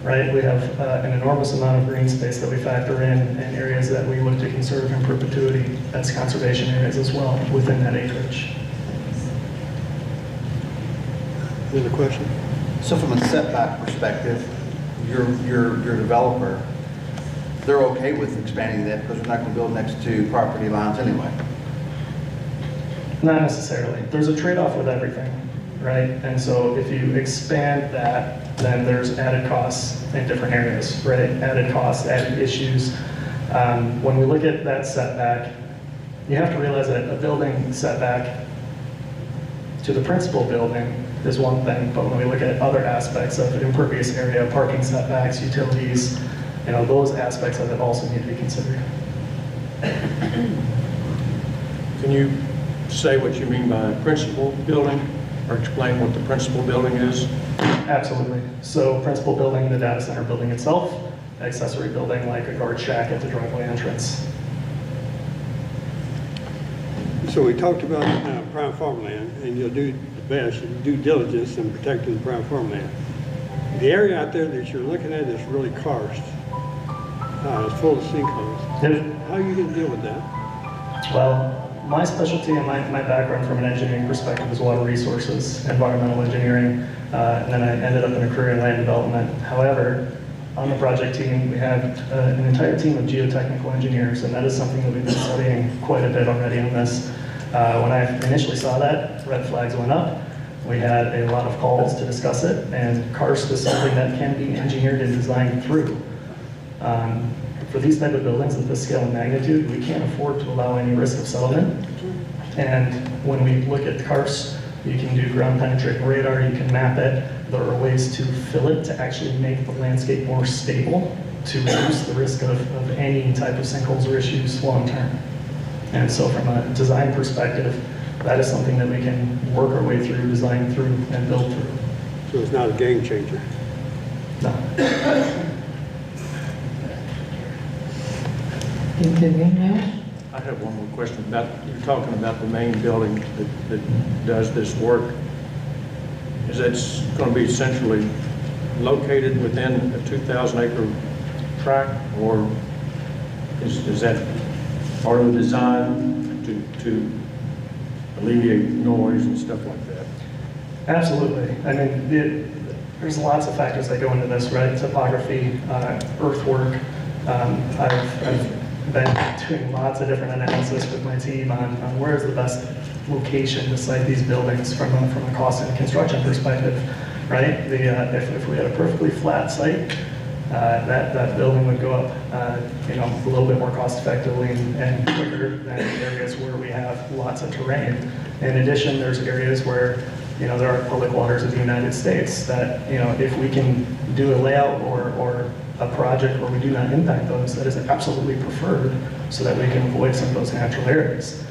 right? We have an enormous amount of green space that we factor in, and areas that we look to conserve in perpetuity as conservation areas as well within that acreage. Another question? So from a setback perspective, your developer, they're okay with expanding that because we're not going to build next to property lines anyway? Not necessarily. There's a trade-off with everything, right? And so if you expand that, then there's added costs in different areas, right? Added costs, added issues. When we look at that setback, you have to realize that a building setback to the principal building is one thing, but when we look at other aspects of impervious area, parking setbacks, utilities, you know, those aspects of it also need to be considered. Can you say what you mean by principal building, or explain what the principal building is? Absolutely. So principal building, the data center building itself, accessory building like a guard shack at the driveway entrance. So we talked about prime farmland, and you'll do the best, due diligence in protecting the prime farmland. The area out there that you're looking at is really karst. It's full of sinkholes. How are you going to deal with that? Well, my specialty and my background from an engineering perspective is water resources, environmental engineering, and then I ended up in a career in land development. However, on the project team, we have an entire team of geotechnical engineers, and that is something that we've been studying quite a bit already on this. When I initially saw that, red flags went up. We had a lot of calls to discuss it, and karst is something that can be engineered and designed through. For these type of buildings at this scale and magnitude, we can't afford to allow any risk of settlement. And when we look at karst, you can do ground penetrating radar, you can map it. There are ways to fill it to actually make the landscape more stable, to reduce the risk of any type of sinkholes or issues long term. And so from a design perspective, that is something that we can work our way through, design through, and build through. So it's not a game changer? No. Anything else? I have one more question about, you're talking about the main building that does this work. Is that going to be centrally located within a 2,000 acre tract, or is that part of the design to alleviate noise and stuff like that? Absolutely. I mean, there's lots of factors that go into this, right? Topography, earthwork. I've been doing lots of different analysis with my team on where's the best location to site these buildings from a cost and construction perspective, right? If we had a perfectly flat site, that building would go up, a little bit more cost effectively and quicker than areas where we have lots of terrain. In addition, there's areas where, there are public waters of the United States that, if we can do a layout or a project where we do not impact those, that is absolutely preferred so that we can avoid some of those natural areas.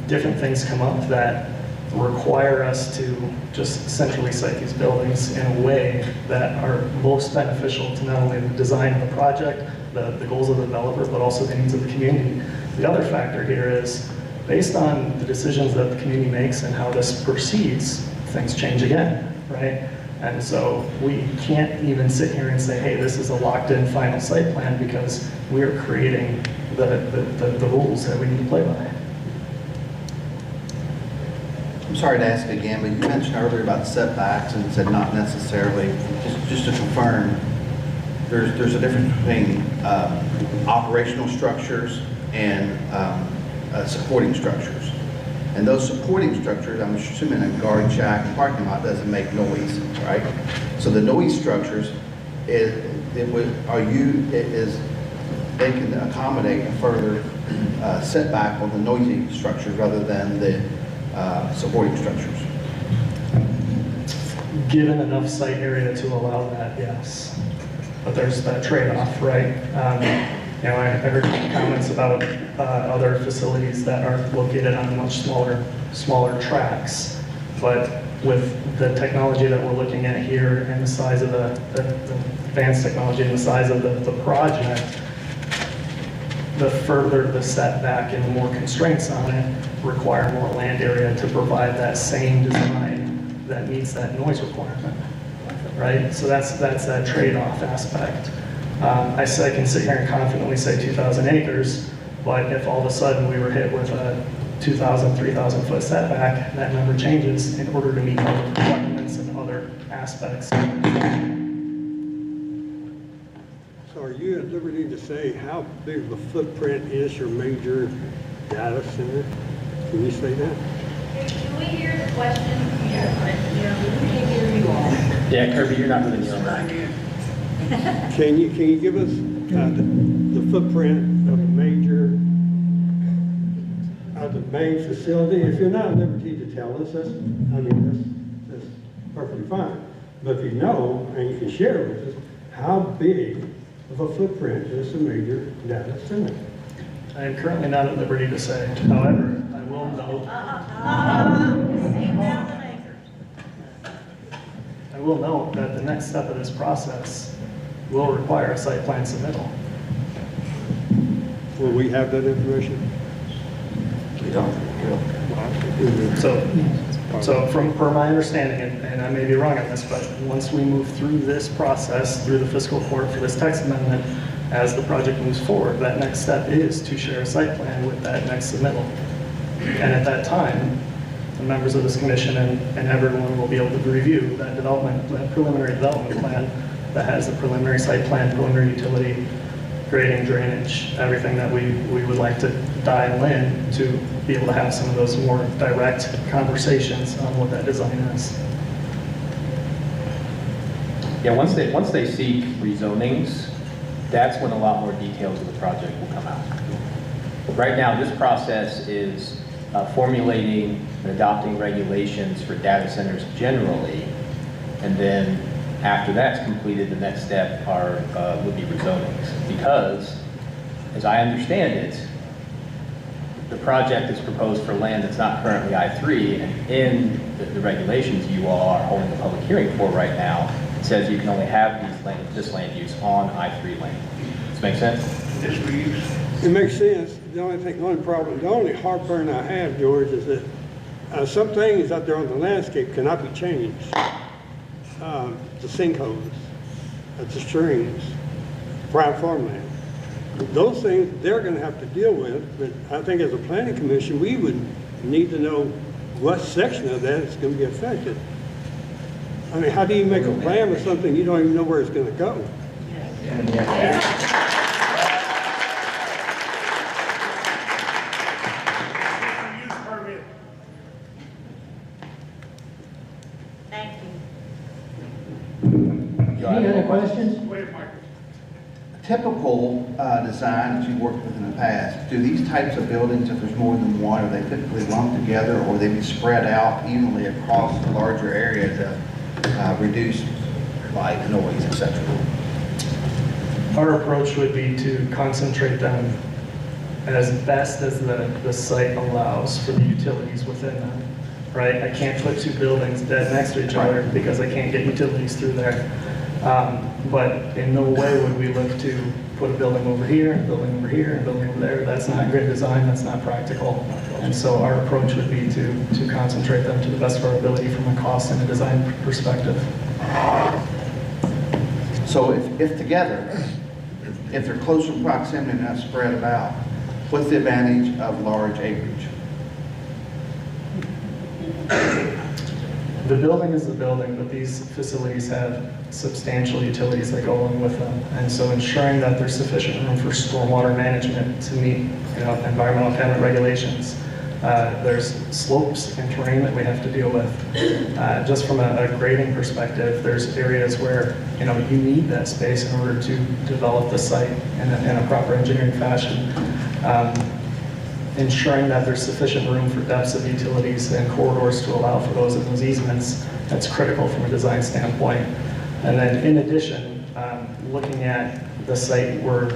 Different things come up that require us to just centrally site these buildings in a way that are most beneficial to not only the design of the project, the goals of the developer, but also the needs of the community. The other factor here is, based on the decisions that the community makes and how this proceeds, things change again, right? And so we can't even sit here and say, hey, this is a locked-in final site plan, because we're creating the rules that we need to play by. I'm sorry to ask again, but you mentioned earlier about setbacks and said not necessarily. Just to confirm, there's a difference between operational structures and supporting structures. And those supporting structures, I'm assuming a guard shack and parking lot doesn't make noise, right? So the noise structures, they can accommodate a further setback on the noisy structures rather than the supporting structures. Given enough site area to allow that, yes. But there's that trade-off, right? I heard comments about other facilities that are located on much smaller tracks. But with the technology that we're looking at here and the size of the advanced technology and the size of the project, the further the setback and the more constraints on it require more land area to provide that same design that meets that noise requirement, right? So that's that trade-off aspect. I can sit here and confidently say 2,000 acres, but if all of a sudden we were hit with a 2,000, 3,000 foot setback, that number changes in order to meet other requirements and other aspects. So are you at liberty to say how big of a footprint is your major data center? Can you say that? Can we hear the question? We can't hear you all. Yeah, Kirby, you're not really on that. Can you give us the footprint of the main facility? If you're not at liberty to tell us, that's perfectly fine. But if you know and you can share with us, how big of a footprint is the major data center? I am currently not at liberty to say. However, I will note. I will note that the next step of this process will require a site plan submittal. Will we have that information? We don't. So from my understanding, and I may be wrong on this, but once we move through this process, through the fiscal court for this text amendment, as the project moves forward, that next step is to share a site plan with that next submittal. And at that time, the members of this commission and everyone will be able to review that preliminary development plan that has the preliminary site plan, preliminary utility, grading, drainage, everything that we would like to dial in to be able to have some of those more direct conversations on what that design is. Yeah, once they seek rezonings, that's when a lot more details of the project will come out. Right now, this process is formulating and adopting regulations for data centers generally, and then after that's completed, the next step would be rezonings. Because, as I understand it, the project is proposed for land that's not currently I3, and in the regulations you all are holding a public hearing for right now, it says you can only have this land use on I3 land. Does this make sense? It makes sense. The only heartburn I have, George, is that some things out there on the landscape cannot be changed. The sinkholes, the streams, private farmland. Those things they're going to have to deal with, but I think as a planning commission, we would need to know what section of that is going to be affected. I mean, how do you make a plan with something you don't even know where it's gonna go? Thank you. Any other questions? Typical design that you've worked with in the past, do these types of buildings, if there's more than one, are they typically lumped together or they be spread out evenly across a larger area to reduce light, noise, etc.? Our approach would be to concentrate them as best as the site allows for the utilities within them, right? I can't put two buildings dead next to each other because I can't get utilities through there. But in no way would we look to put a building over here, a building over here, a building over there. That's not good design, that's not practical. And so our approach would be to concentrate them to the best of our ability from a cost and a design perspective. So if together, if they're close in proximity and not spread about, what's the advantage of large acreage? The building is the building, but these facilities have substantial utilities that go along with them. And so ensuring that there's sufficient room for stormwater management to meet, environmental contaminant regulations. There's slopes and terrain that we have to deal with. Just from a grading perspective, there's areas where, you need that space in order to develop the site in a proper engineering fashion. Ensuring that there's sufficient room for depths of utilities and corridors to allow for those in those easements, that's critical from a design standpoint. And then in addition, looking at the site we're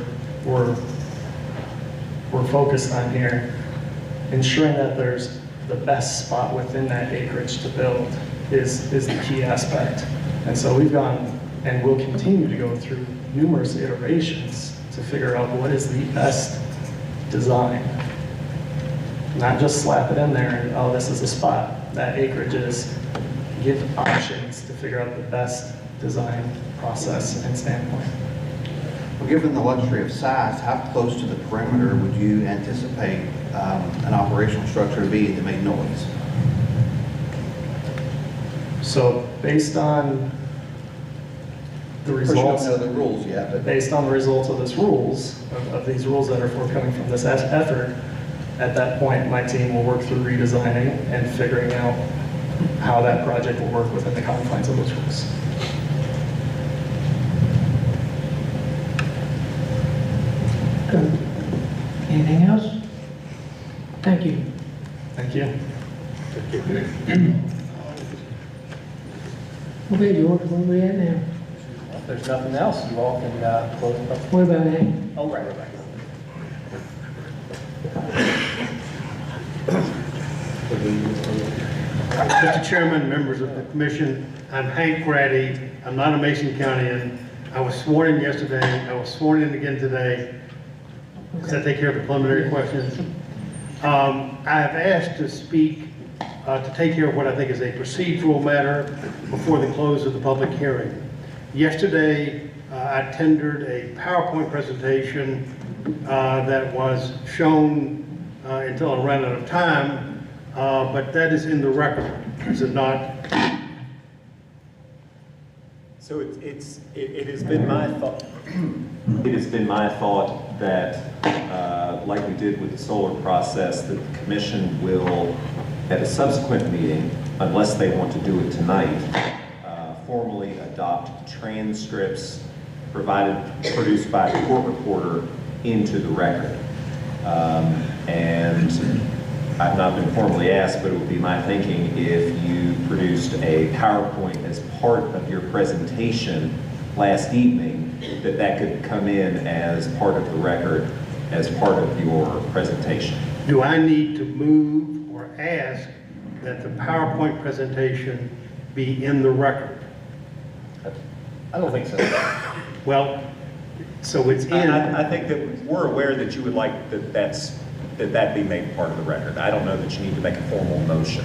focused on here, ensuring that there's the best spot within that acreage to build is the key aspect. And so we've gone and will continue to go through numerous iterations to figure out what is the best design. Not just slap it in there and, oh, this is a spot. That acreage is, give options to figure out the best design process and standpoint. Well, given the luxury of size, how close to the perimeter would you anticipate an operational structure to be that made noise? So based on the Of course, you don't results, know the rules yet, but based on the results of these rules that are forthcoming from this effort, at that point, my team will work through redesigning and figuring out how that project will work within the confines of those rules. Good. Anything else? Thank you. Thank you. Okay, George, where are we at now? If there's nothing else, you all can close the public. What about Hank? Oh, right. Mr. Chairman, members of the commission, I'm Hank Grady. I'm not a Mason Countyan. I was sworn in yesterday. I was sworn in again today. Does that take care of the preliminary questions? I have asked to speak, to take care of what I think is a procedural matter before the close of the public hearing. Yesterday, I tendered a PowerPoint presentation that was shown until I ran out of time, but that is in the record, is it not? So it has been my thought. It has been my thought that, like we did with the solar process, that the commission will, at a subsequent meeting, unless they want to do it tonight, formally adopt transcripts produced by the court reporter into the record. And I've not been formally asked, but it would be my thinking if you produced a PowerPoint as part of your presentation last evening, that could come in as part of the record, as part of your presentation. Do I need to move or ask that the PowerPoint presentation be in the record? I don't think so. Well, so it's in. I think that we're aware that you would like that be made part of the record. I don't know that you need to make a formal motion.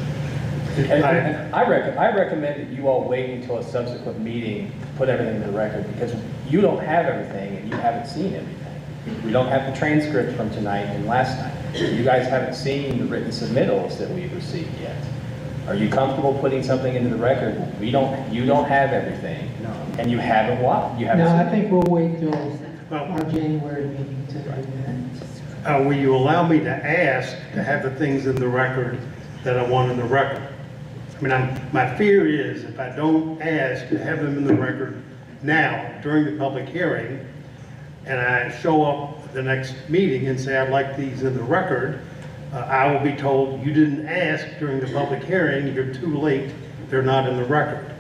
And I recommend that you all wait until a subsequent meeting to put everything in the record, because you don't have everything and you haven't seen everything. We don't have the transcript from tonight and last night. You guys haven't seen the written submittals that we've received yet. Are you comfortable putting something into the record? You don't have everything, and you haven't what? You haven't. No, seen I it. think we'll wait till our January meeting to do that. Will you allow me to ask to have the things in the record that I want in the record? I mean, my fear is if I don't ask to have them in the record now during the public hearing, and I show up at the next meeting and say I'd like these in the record, I will be told you didn't ask during the public hearing, you're too late, they're not in the record.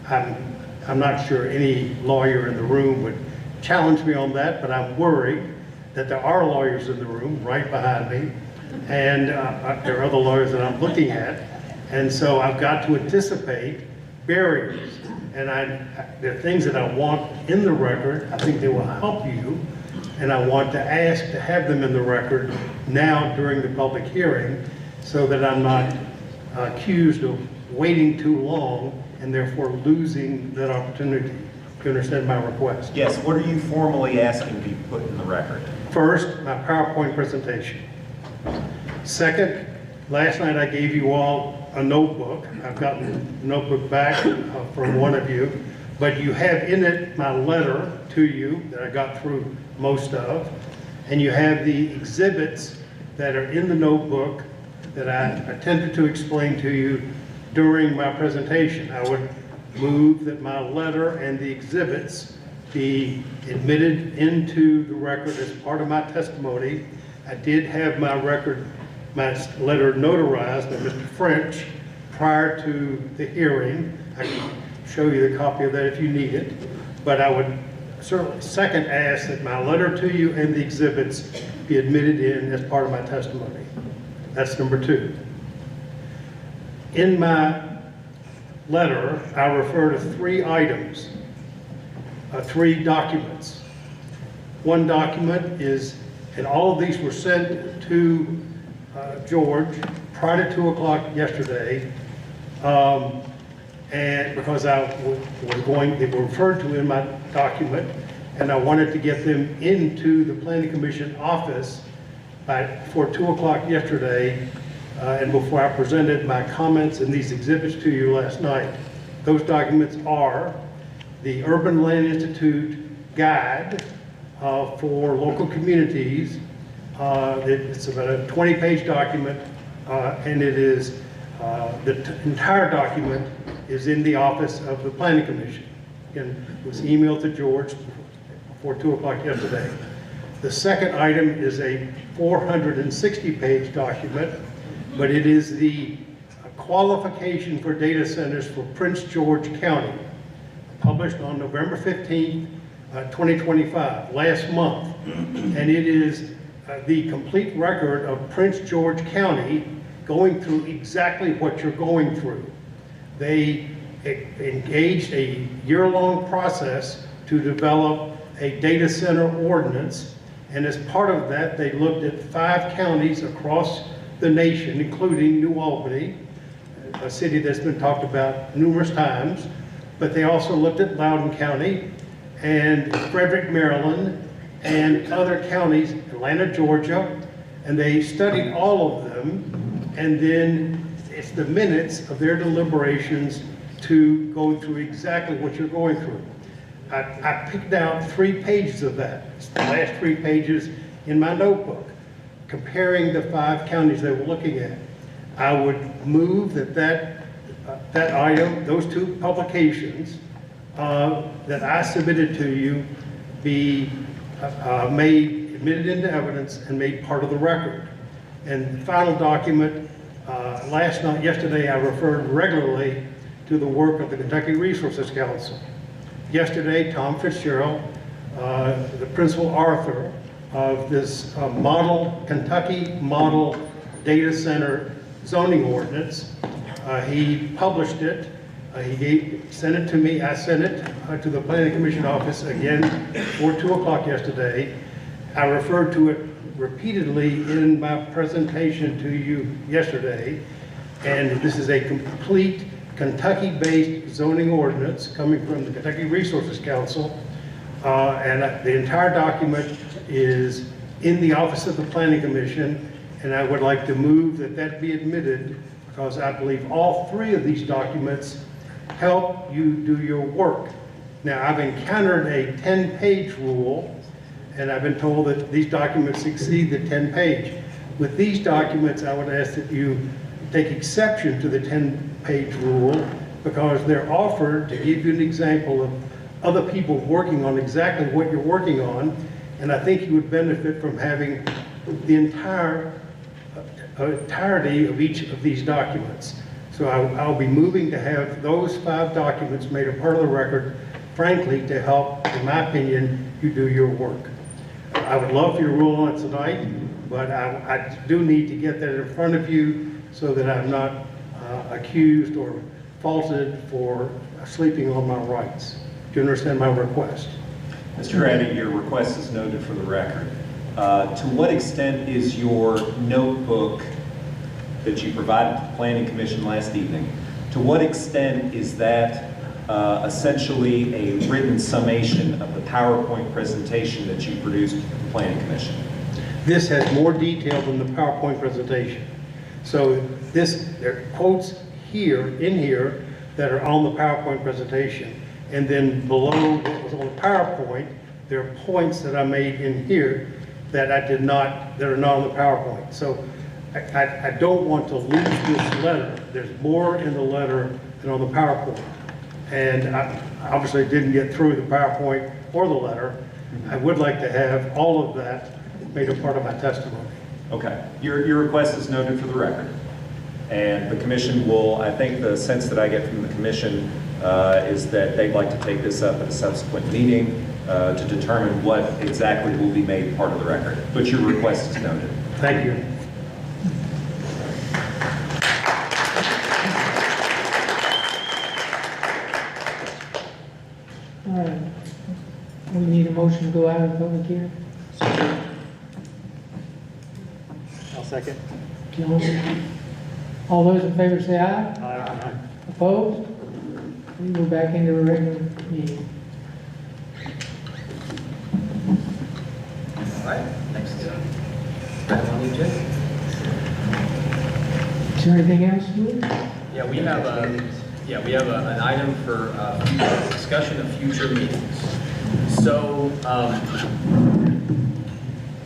I'm not sure any lawyer in the room would challenge me on that, but I'm worried that there are lawyers in the room right behind me, and there are other lawyers that I'm looking at, and so I've got to anticipate barriers. And there are things that I want in the record. I think they will help you, and I want to ask to have them in the record now during the public hearing so that I'm not accused of waiting too long and therefore losing that opportunity. Do you understand my request? Yes, what are you formally asking to be put in the record? First, my PowerPoint presentation. Second, last night I gave you all a notebook. I've gotten the notebook back from one of you, but you have in it my letter to you that I got through most of, and you have the exhibits that are in the notebook that I attempted to explain to you during my presentation. I would move that my letter and the exhibits be admitted into the record as part of my testimony. I did have my letter notarized by Mr. French prior to the hearing. I can show you the copy of that if you need it. But I would certainly second ask that my letter to you and the exhibits be admitted in as part of my testimony. That's number 2. In my letter, I refer to 3 items, 3 documents. One document is, and all of these were sent to George prior to 2 o'clock yesterday, and because they were referred to in my document, and I wanted to get them into the Planning Commission office before 2 o'clock yesterday, and before I presented my comments and these exhibits to you last night. Those documents are the Urban Land Institute Guide for local communities. It's about a 20-page document, and it is the entire document is in the office of the Planning Commission. And it was emailed to George before 2 o'clock yesterday. The second item is a 460-page document, but it is the qualification for data centers for Prince George County, published on November 15th, 2025, last month. And it is the complete record of Prince George County going through exactly what you're going through. They engaged a year-long process to develop a data center ordinance, and as part of that, they looked at 5 counties across the nation, including New Albany, a city that's been talked about numerous times, but they also looked at Loudoun County and Frederick, Maryland, and other counties, Atlanta, Georgia, and they studied all of them, and then it's the minutes of their deliberations to go through exactly what you're going through. I picked out 3 pages of that. It's the last 3 pages in my notebook, comparing the 5 counties they were looking at. I would move that item, those 2 publications that I submitted to you be admitted into evidence and made part of the record. And the final document, yesterday I referred regularly to the work of the Kentucky Resources Council. Yesterday, Tom Fitzgerald, the principal author of this Kentucky Model Data Center Zoning Ordinance, he published it. He sent it to me. I sent it to the Planning Commission office again before 2 o'clock yesterday. I referred to it repeatedly in my presentation to you yesterday, and this is a complete Kentucky-based zoning ordinance coming from the Kentucky Resources Council, and the entire document is in the office of the Planning Commission, and I would like to move that be admitted because I believe all three of these documents help you do your work. Now, I've encountered a 10-page rule, and I've been told that these documents exceed the 10-page. With these documents, I would ask that you take exception to the 10-page rule, because they're offered to give you an example of other people working on exactly what you're working on, and I think you would benefit from having the entirety of each of these documents. So I'll be moving to have those 5 documents made a part of the record, frankly, to help, in my opinion, you do your work. I would love for your rule on it tonight, but I do need to get that in front of you so that I'm not accused or faulted for sleeping on my rights. Do you understand my request? Mr. Grady, your request is noted for the record. To what extent is your notebook that you provided to the Planning Commission last evening, to what extent is that essentially a written summation of the PowerPoint presentation that you produced to the Planning Commission? This has more detail than the PowerPoint presentation. So there are quotes here, in here, that are on the PowerPoint presentation. And then below what was on the PowerPoint, there are points that I made in here that that are not on the PowerPoint. So I don't want to lose this letter. There's more in the letter than on the PowerPoint. And I obviously didn't get through the PowerPoint or the letter. I would like to have all of that made a part of my testimony. Okay, your request is noted for the record. And the commission will, I think the sense that I get from the commission is that they'd like to take this up at a subsequent meeting to determine what exactly will be made part of the record. But your request is noted. Thank you. All right. We need a motion to go out of public hearing. I'll second. John? All those in favor say aye. Aye. Opposed? We go back into a regular meeting. All right, next item on the agenda. Is there anything else, Louis? Yeah, we have an item for discussion of future meetings. So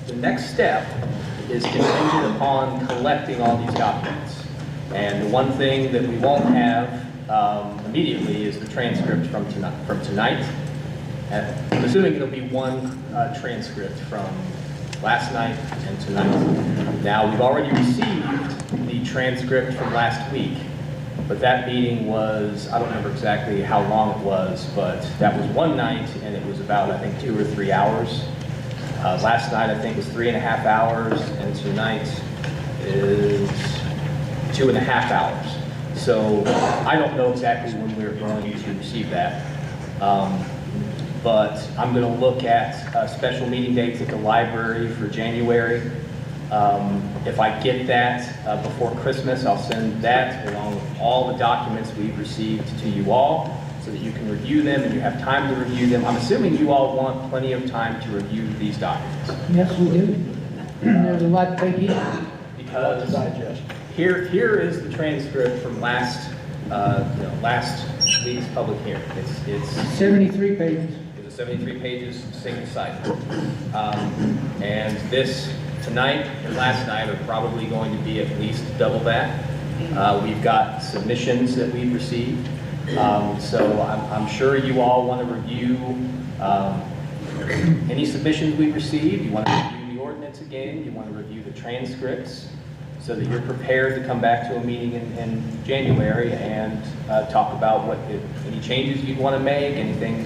the next step is contingent upon collecting all these documents. And the one thing that we won't have immediately is the transcript from tonight. I'm assuming it'll be one transcript from last night and tonight. Now, we've already received the transcript from last week, but that meeting was, I don't remember exactly how long it was, but that was one night, and it was about, I think, 2 or 3 hours. Last night, I think, was 3.5 hours, and tonight is 2.5 hours. So I don't know exactly when we're going to receive that. But I'm going to look at special meeting dates at the library for January. If I get that before Christmas, I'll send that along with all the documents we've received to you all so that you can review them and you have time to review them. I'm assuming you all want plenty of time to review these documents. Yes, we do. There's a lot to take in. Because here is the transcript from last week's public hearing. It's 73 pages. It's 73 pages, single-sided. And this tonight and last night are probably going to be at least double that. We've got submissions that we've received. So I'm sure you all want to review any submissions we've received. You want to review the ordinance again. You want to review the transcripts so that you're prepared to come back to a meeting in January and talk about what any changes you'd want to make, anything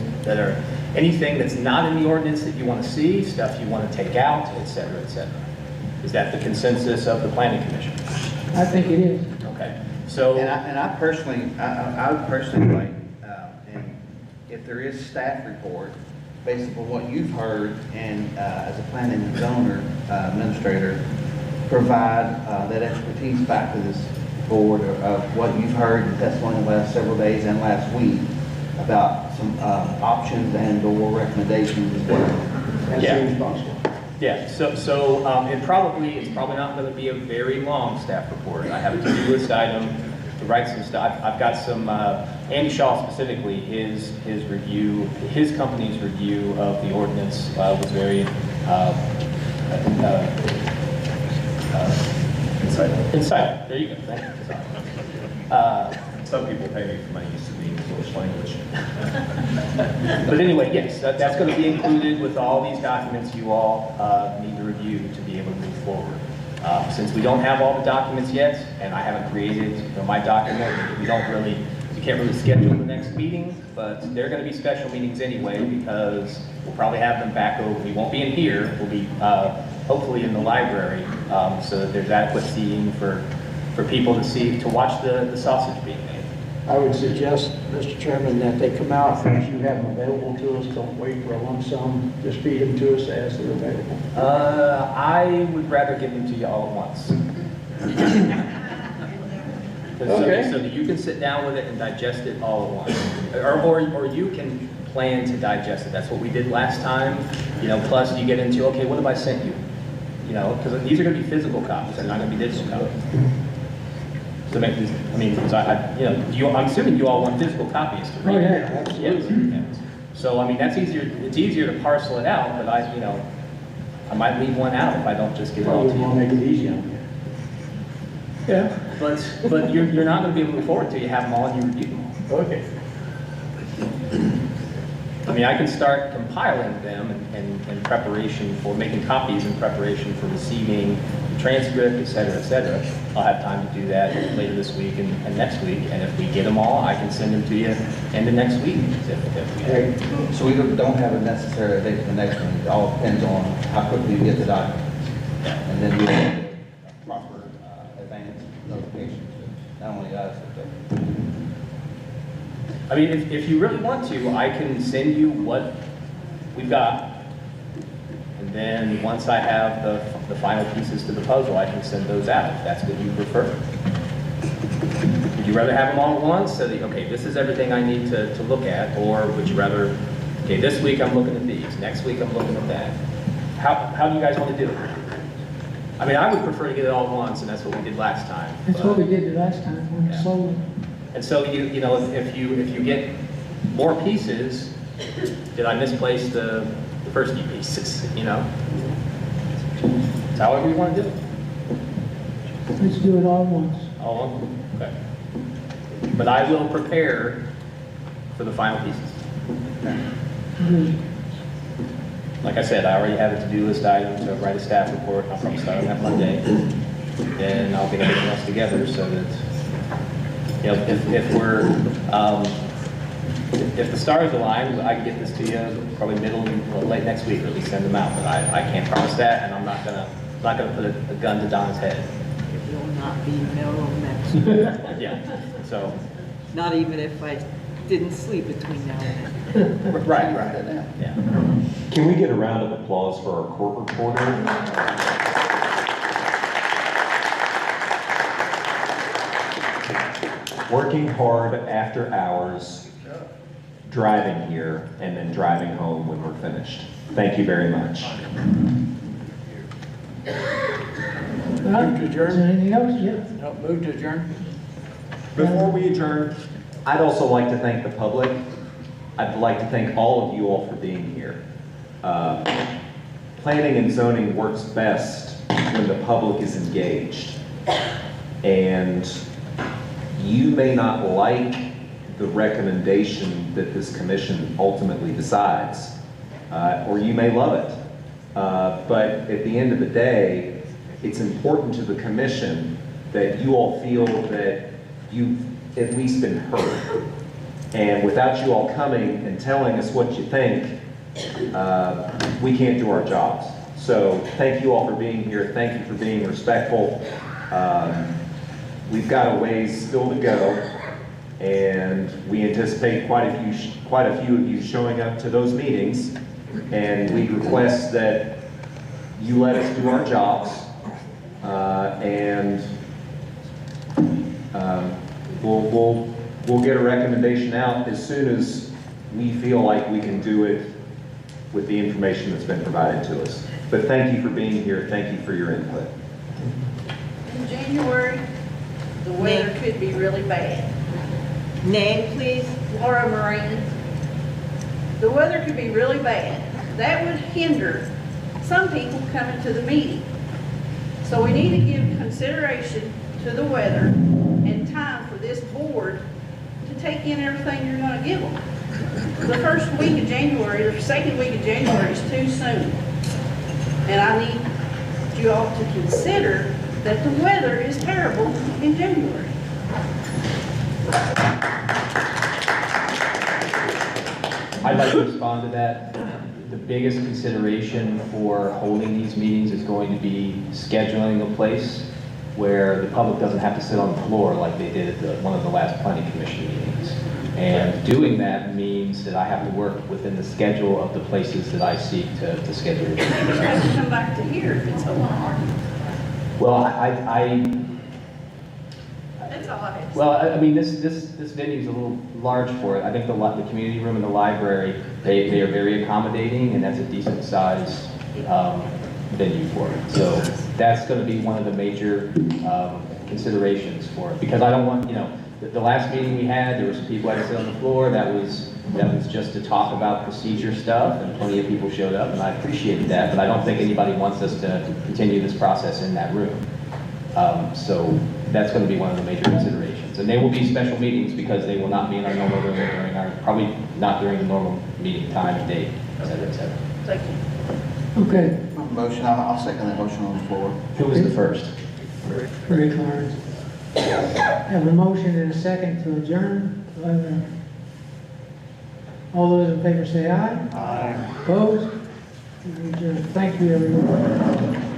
that's not in the ordinance that you want to see, stuff you want to take out, et cetera, et cetera. Is that the consensus of the Planning Commission? I think it is. Okay. So, And I personally, I would personally like, and if there is staff report, based upon what you've heard, and as a planning and zoner administrator, provide that expertise back to this board of what you've heard in testimony the last several days and last week about some options and/or recommendations as well. yeah. Yeah, it's probably not going to be a very long staff report. I have a to-do list item to write some stuff. I've got some, Andy Shaw specifically, his review, his company's review of the ordinance was very insightful. There you go. Thank you. Some people pay me for my use of the English language. But anyway, yes, that's going to be included with all these documents you all need to review to be able to move forward. Since we don't have all the documents yet, and I haven't created my document, we can't really schedule the next meeting, but they're going to be special meetings anyway because we'll probably have them back over. We won't be in here. We'll be hopefully in the library so that there's adequate seating for people to watch the sausage being made. I would suggest, Mr. Chairman, that they come out once you have them available to us. Don't wait for a lump sum. Just feed them to us as they're available. I would rather give them to you all at once. Okay. So that you can sit down with it and digest it all at once. Or you can plan to digest it. That's what we did last time. Plus you get into, okay, what have I sent you? Because these are going to be physical copies. They're not going to be digital copies. So make these, I'm assuming you all want physical copies to read. Oh, yeah, absolutely. Yes. So, that's easier. It's easier to parcel it out, but I might leave one out if I don't just give it all to you. Want to make it easy on you. Yeah. But you're not going to be able to move forward until you have them all and you review them all. Okay. I can start compiling them in preparation for making copies in preparation for receiving the transcript, et cetera, I'll have time to do that later this week and next week. And if we get them all, I can send them to you end of next week. So we don't have a necessary date for the next one. It all depends on how quickly you get the documents. And then we have proper advance notification to not only us, but if you really want to, I can send you what we've got. And then once I have the final pieces to the puzzle, I can send those out if that's what you prefer. Would you rather have them all at once so that, okay, this is everything I need to look at? Or would you rather, okay, this week I'm looking at these, next week I'm looking at that? How do you guys want to do it? I would prefer to get it all at once, and that's what we did last time. That's what we did the last time when we sold it. And so if you get more pieces, did I misplace the first few pieces? It's however you want to do it. Let's do it all at once. All of them? Okay. But I will prepare for the final pieces. Like I said, I already have a to-do list item to write a staff report. I'll probably start on that Monday. Then I'll get everything else together so that if the stars align, I can get this to you probably late next week, or at least send them out. But I can't promise that, and I'm not gonna put a gun to Don's head. It will not be middle of next week. Yeah. So. Not even if I didn't sleep between now and then. Right. Yeah. Can we get a round of applause for our court reporter? Working hard after hours, driving here, and then driving home when we're finished. Thank you very much. Move to adjourn. Anything else? Yeah. No, move to adjourn. Before we adjourn, I'd also like to thank the public. I'd like to thank all of you all for being here. Planning and zoning works best when the public is engaged. And you may not like the recommendation that this commission ultimately decides, or you may love it. But at the end of the day, it's important to the commission that you all feel that you've at least been heard. And without you all coming and telling us what you think, we can't do our jobs. So thank you all for being here. Thank you for being respectful. We've got a ways still to go, and we anticipate quite a few of you showing up to those meetings. And we request that you let us do our jobs, and we'll get a recommendation out as soon as we feel like we can do it with the information that's been provided to us. But thank you for being here. Thank you for your input. In January, the weather could be really bad. Name, please. Laura Moran. The weather could be really bad. That would hinder some people coming to the meeting. So we need to give consideration to the weather and time for this board to take in everything you're going to give them. The first week of January, the second week of January is too soon. And I need you all to consider that the weather is terrible in January. I'd like to respond to that. The biggest consideration for holding these meetings is going to be scheduling a place where the public doesn't have to sit on the floor like they did at one of the last planning commission meetings. And doing that means that I have to work within the schedule of the places that I seek to schedule. You have to come back to here if it's so hard. Well, That's all I have to say. well, I mean, this venue is a little large for it. I think the community room and the library, they are very accommodating, and that's a decent sized venue for it. So that's going to be one of the major considerations for it, because I don't want, the last meeting we had, there were some people that had to sit on the floor. That was just to talk about procedure stuff, and plenty of people showed up, and I appreciated that. But I don't think anybody wants us to continue this process in that room. So that's going to be one of the major considerations. And they will be special meetings because they will not be in our normal room during probably not during the normal meeting time and date, et cetera, et cetera. Thank you. Okay. Motion, I'll second that motion on the floor. Who was the first? Rick Lawrence. Have a motion and a second to adjourn. All those in favor say aye. Aye. Opposed? Thank you, everyone.